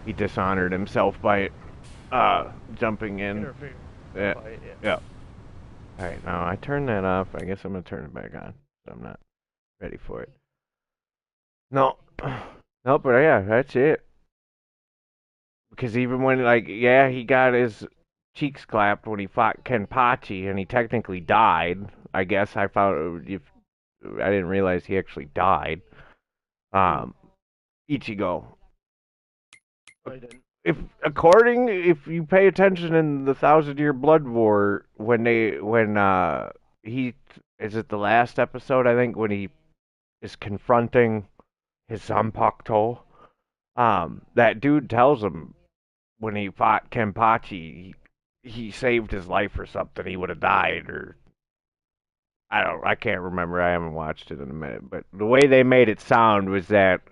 He dishonored himself by jumping in. Yeah. Yeah. Alright, now I turned that off. I guess I'm going to turn it back on. I'm not ready for it. No. No, but yeah, that's it. Because even when, like, yeah, he got his cheeks clapped when he fought Kenpachi, and he technically died. I guess I found, I didn't realize he actually died. Ichigo. If you pay attention in the Thousand Year Blood War, when he is it the last episode, I think, when he is confronting his Zanpakuto, that dude tells him when he fought Kenpachi, he saved his life or something. He would have died, or I can't remember. I haven't watched it in a minute. But the way they made it sound was that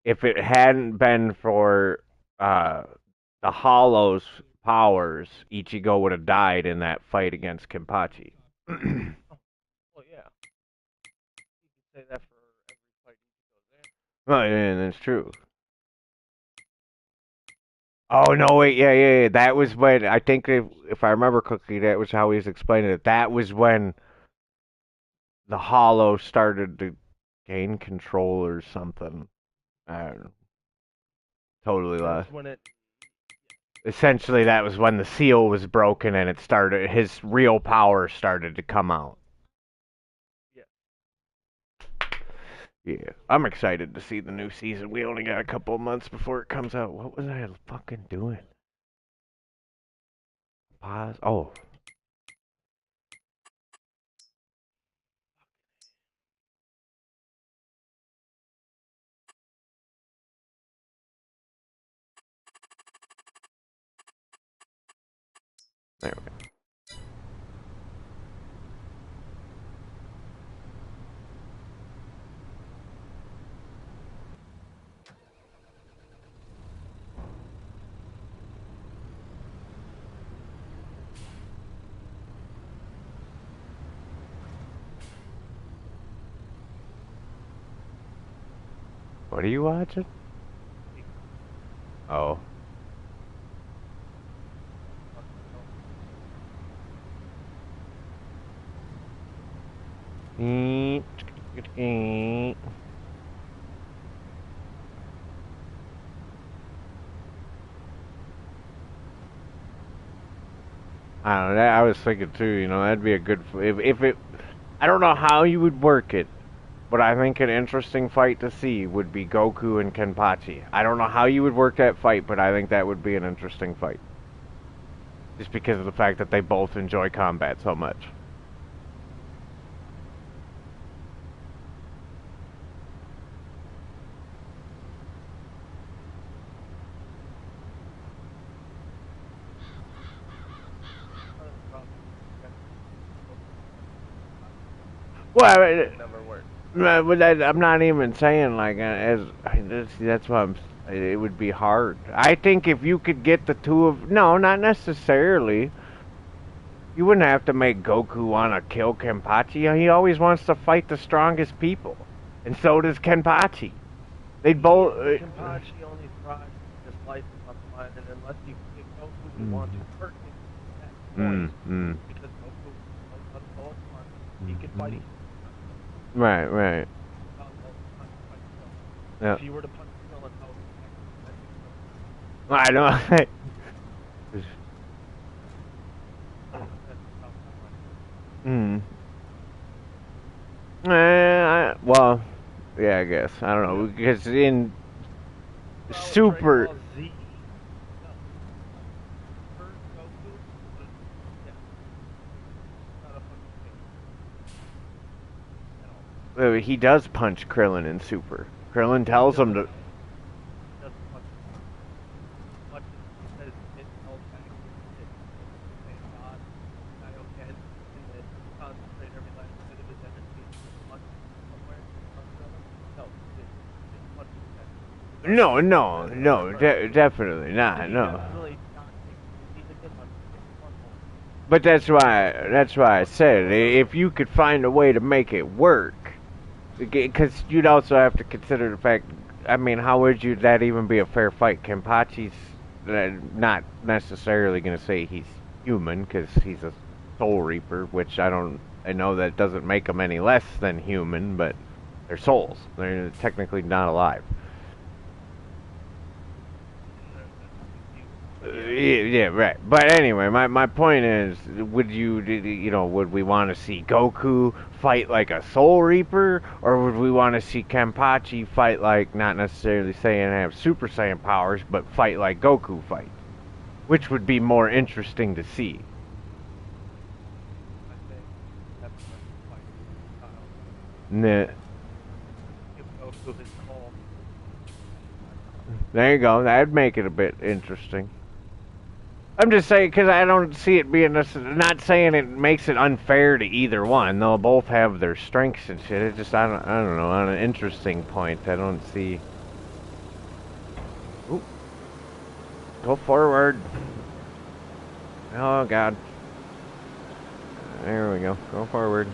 if it hadn't been for uh, the Hollow's powers, Ichigo would have died in that fight against Kenpachi. Well, yeah. You could say that for every fight he goes there. Oh, yeah, that's true. Oh no, wait, yeah. That was when I think if I remember correctly, that was how he was explaining it. That was when the Hollow started to gain control or something. I don't know. Totally lost. That's when it. Essentially, that was when the seal was broken and it started. His real power started to come out. Yeah. Yeah, I'm excited to see the new season. We only got a couple of months before it comes out. What was I fucking doing? Pause. Oh, there we go. What are you watching? Oh. I don't know. I was thinking too. That'd be a good. If it, I don't know how you would work it, but I think an interesting fight to see would be Goku and Kenpachi. I don't know how you would work that fight, but I think that would be an interesting fight, just because of the fact that they both enjoy combat so much. Well, Never worked. but I'm not even saying like that's why it would be hard. I think if you could get the two of no, not necessarily. You wouldn't have to make Goku want to kill Kenpachi. He always wants to fight the strongest people, and so does Kenpachi. They'd both. Kenpachi only thrives in his life is on the line, and unless you get Goku, you want to hurt him at that point. Because Goku knows how to pull a punch. He can fight. Right. Yeah. If you were to punch Krillin, how I know. Hmm. Well, yeah, I guess I don't know because in Super. He does punch Krillin in Super. Krillin tells him to. No, definitely not. No. But that's why I said if you could find a way to make it work, because you'd also have to consider the fact. I mean, how would that even be a fair fight? Kenpachi's not necessarily going to say he's human because he's a Soul Reaper, which I know that doesn't make them any less than human, but they're souls. They're technically not alive. Yeah, right. But anyway, my point is, would we want to see Goku fight like a Soul Reaper, or would we want to see Kenpachi fight like, not necessarily saying have Super Saiyan powers, but fight like Goku fights? Which would be more interesting to see? Nah. There you go. That'd make it a bit interesting. I'm just saying because I don't see it being not saying it makes it unfair to either one. They'll both have their strengths and shit. It just I don't know. On an interesting point, I don't see. Ooh, go forward. Oh God. There we go. Go forward.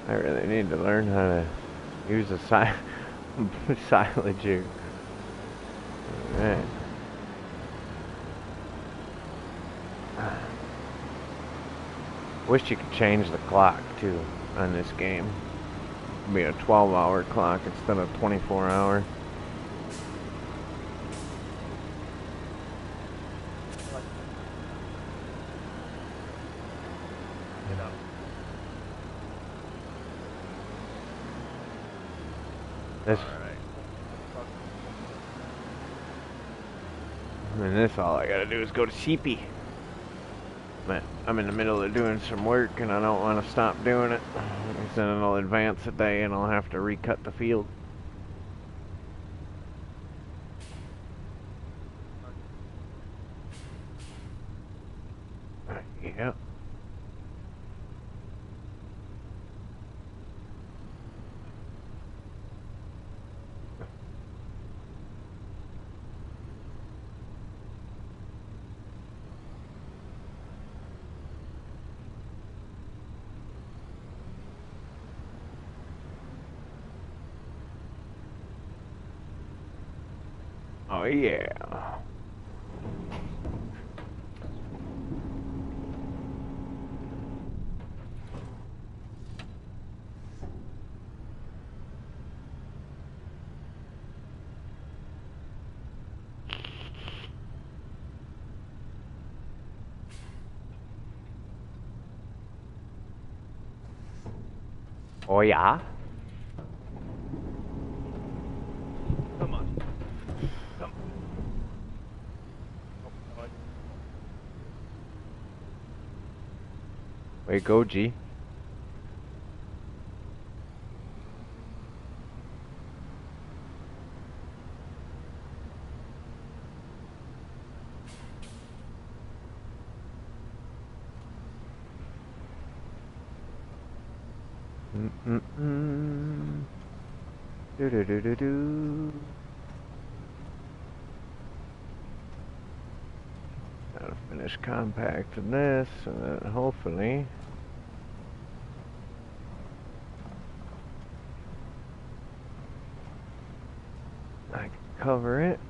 I really need to learn how to use a silage here. Alright. Wish you could change the clock too on this game. It'd be a 12-hour clock instead of 24-hour. This, and this all I gotta do is go to Sheepy. But I'm in the middle of doing some work and I don't want to stop doing it. Then it'll advance a day and I'll have to recut the field. Yeah. Oh yeah. Oh yeah. Come on. Come. Oh, Wait, go G. Do do do do do. Gotta finish compacting this, and then hopefully I can cover it.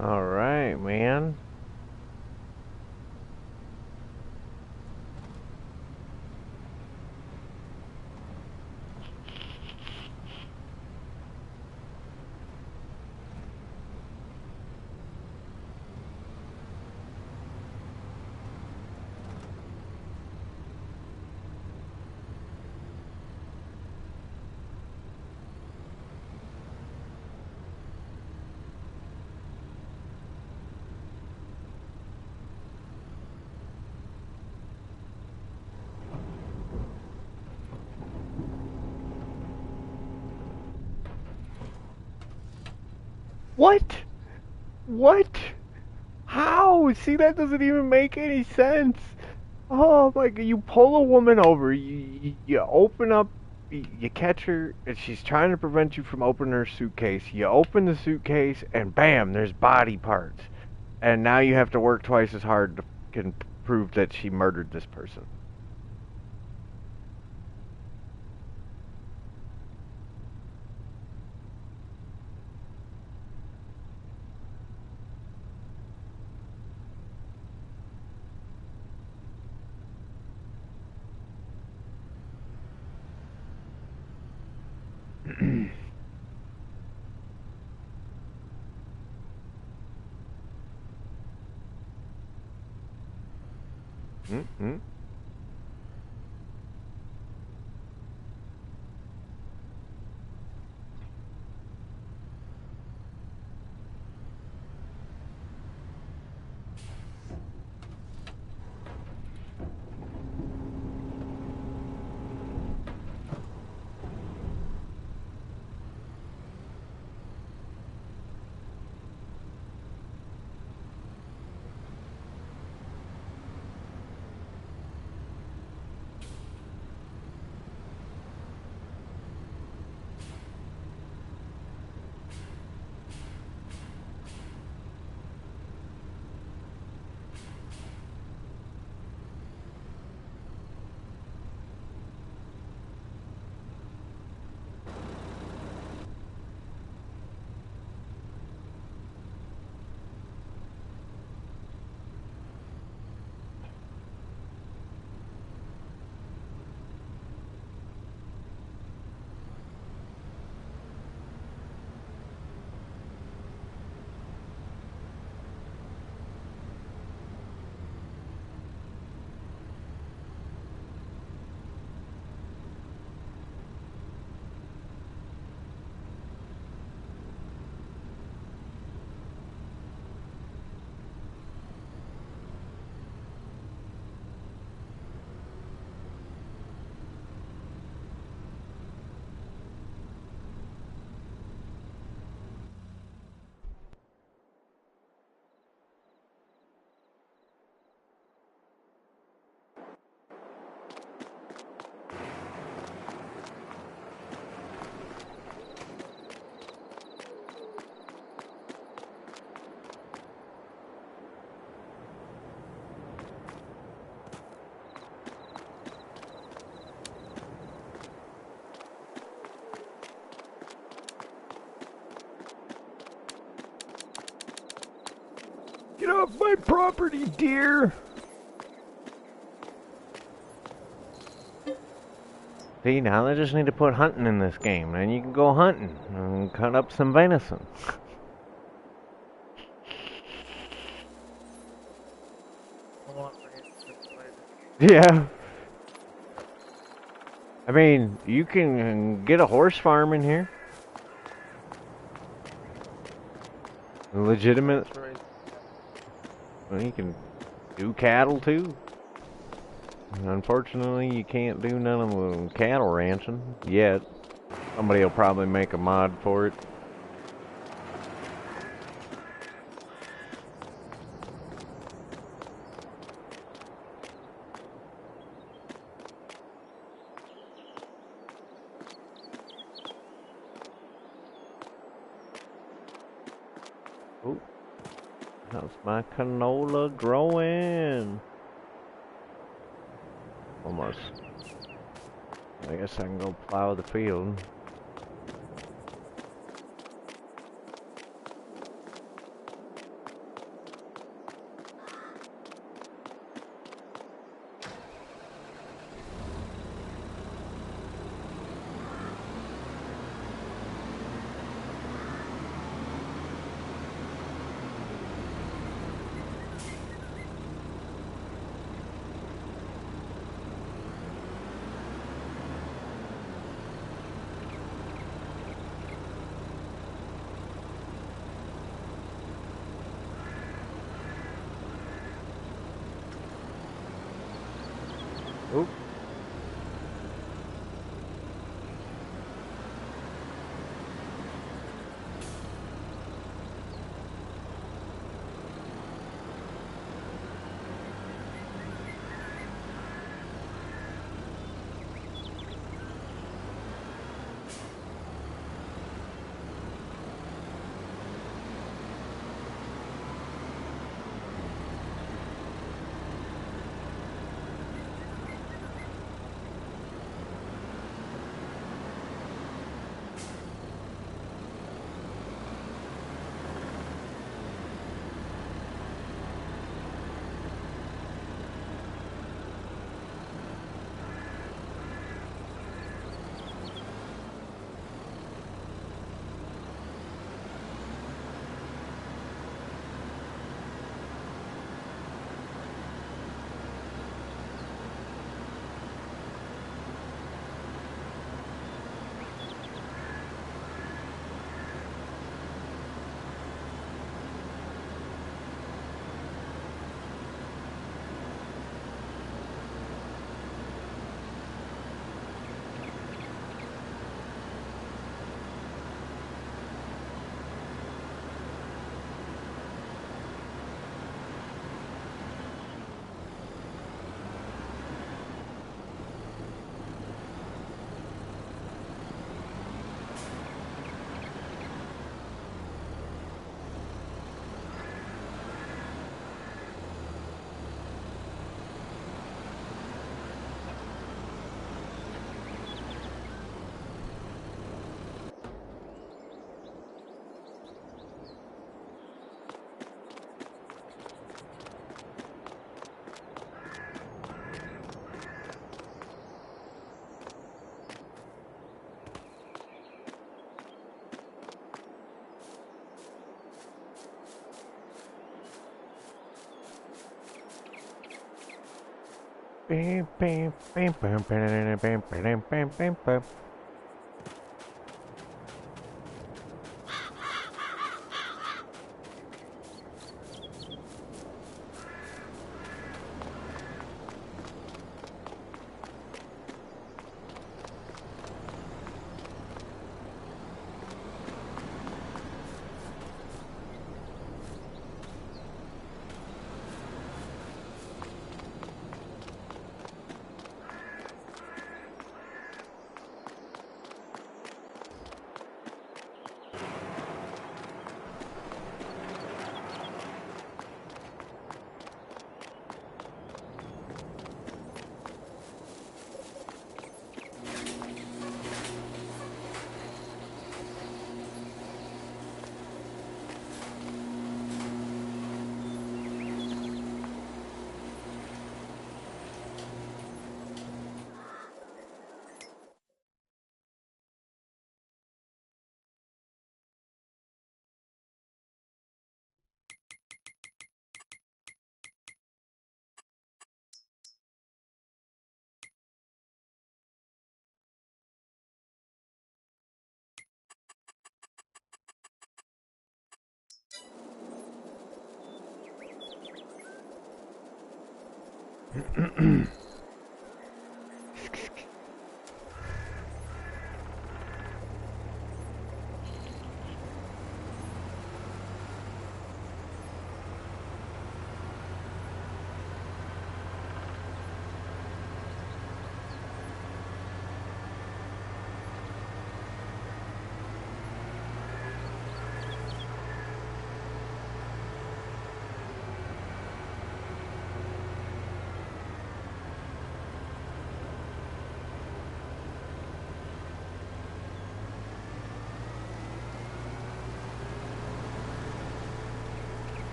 All right, man. What? What? How? See, that doesn't even make any sense. Oh my God! You pull a woman over, you open up, you catch her, and she's trying to prevent you from opening her suitcase. You open the suitcase, and bam, there's body parts. And now you have to work twice as hard to can prove that she murdered this person. Mm-hmm. Get off my property, dear! See, now they just need to put hunting in this game, and you can go hunting and cut up some venison. Yeah. I mean, you can get a horse farm in here. Legitimate. Well, you can do cattle too. Unfortunately, you can't do none of the cattle ranching yet. Somebody will probably make a mod for it. Oh, how's my canola growing? Almost. I guess I can go plow the field. Oop. Bam, bam, bam, bam, bam, bam, bam, bam, bam, bam.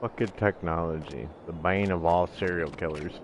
Fucking technology. The bane of all serial killers.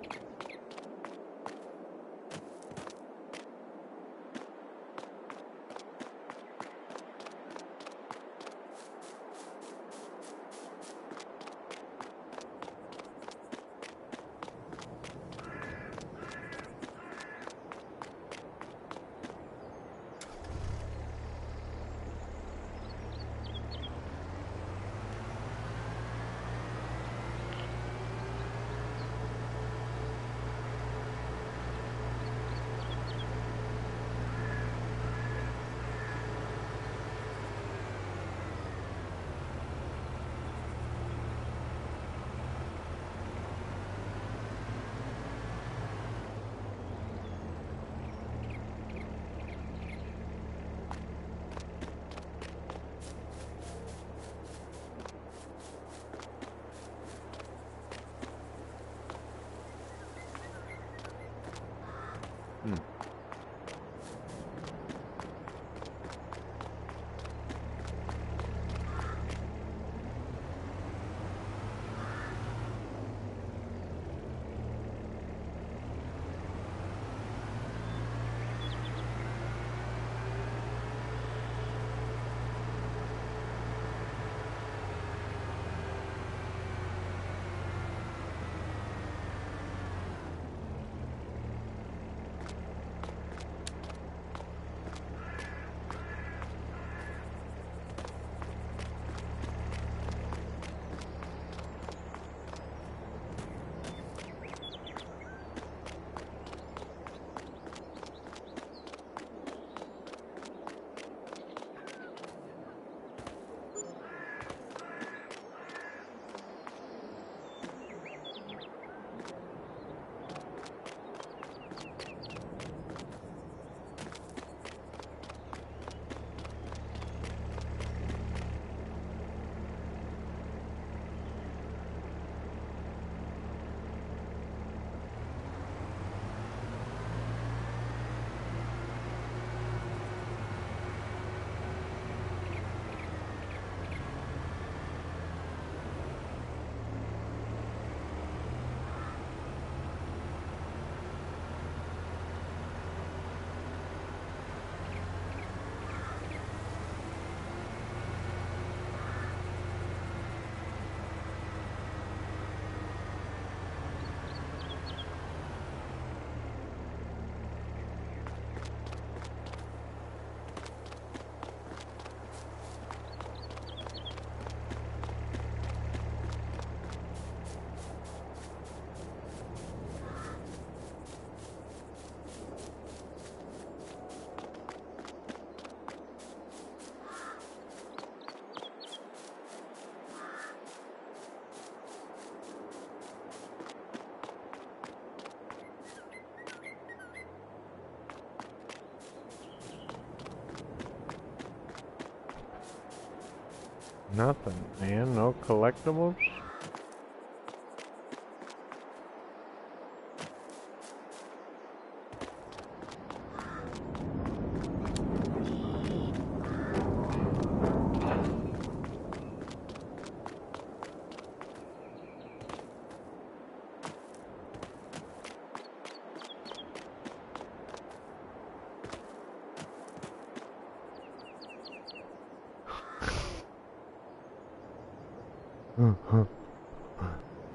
Nothing, man. No collectibles?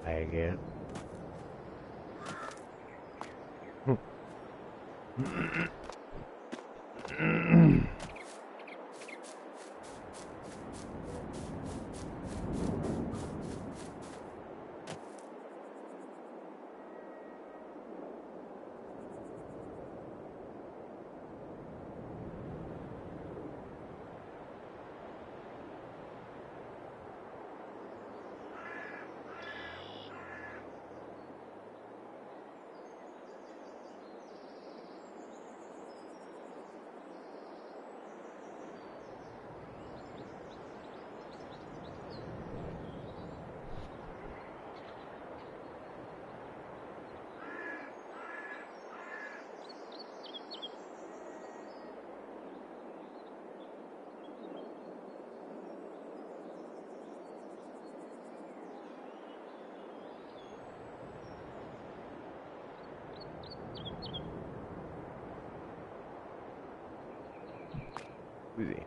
I get. Easy.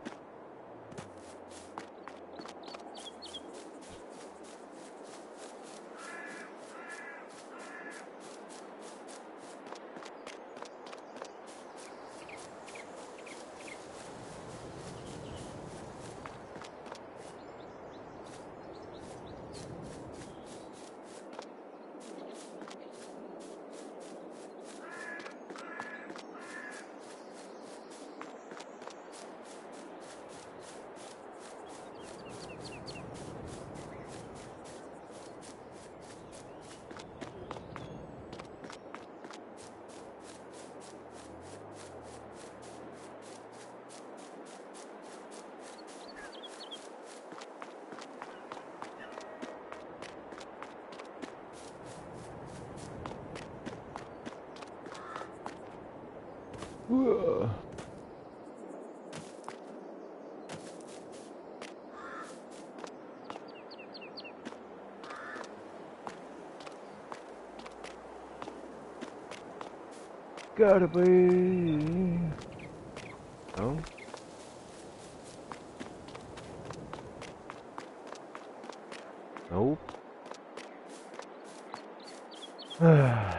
Whoa. Gotta be. Oh. Nope. Oh.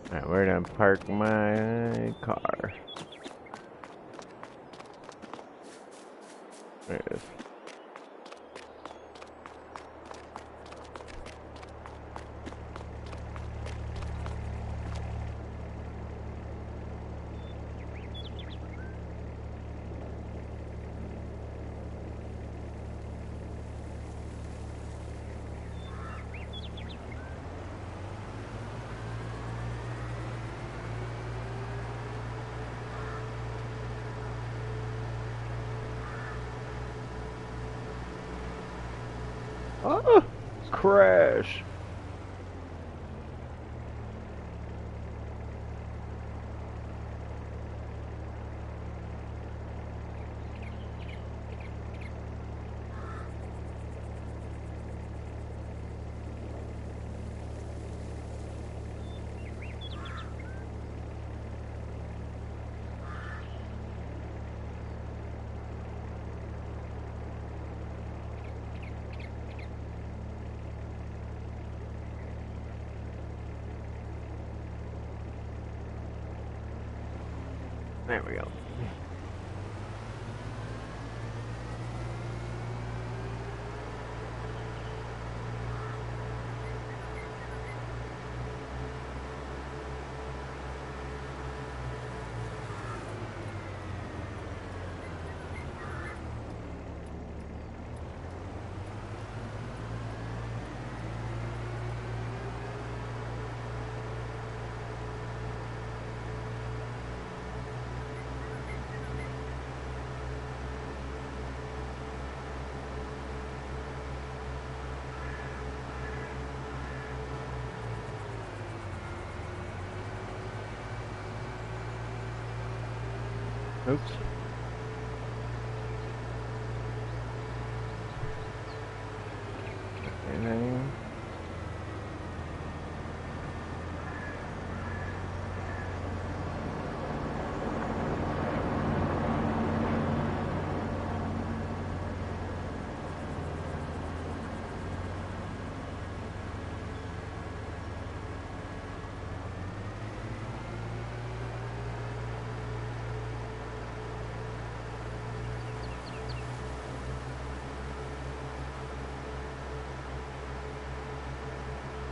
Alright, where did I park my car? There it is. Oh, crash. There we go. Oops. Anything?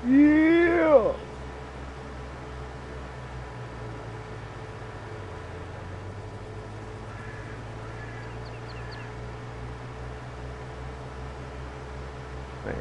Yeah. Wait.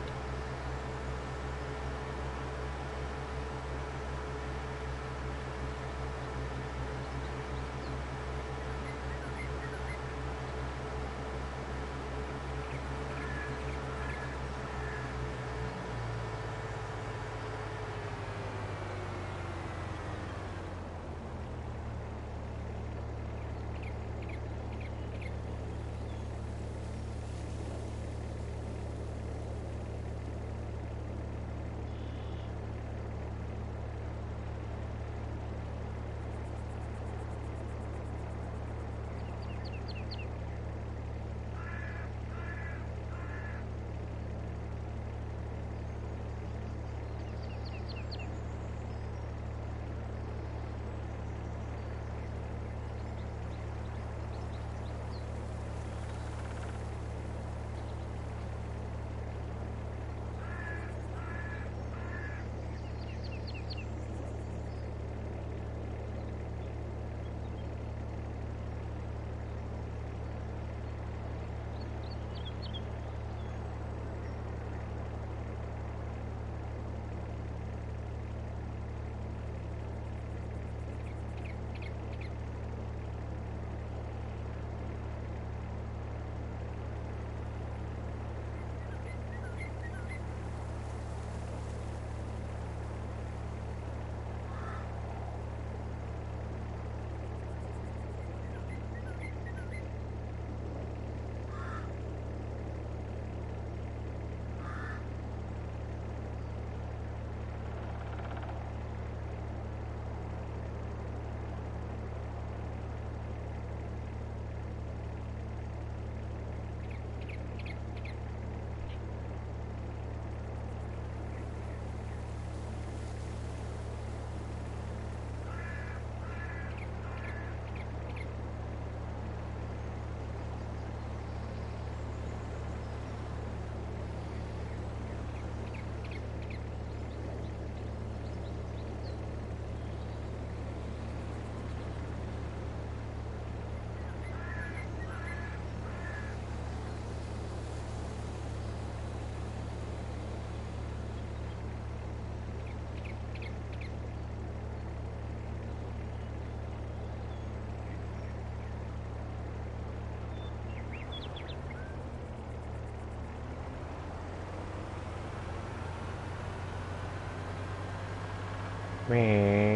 Meh.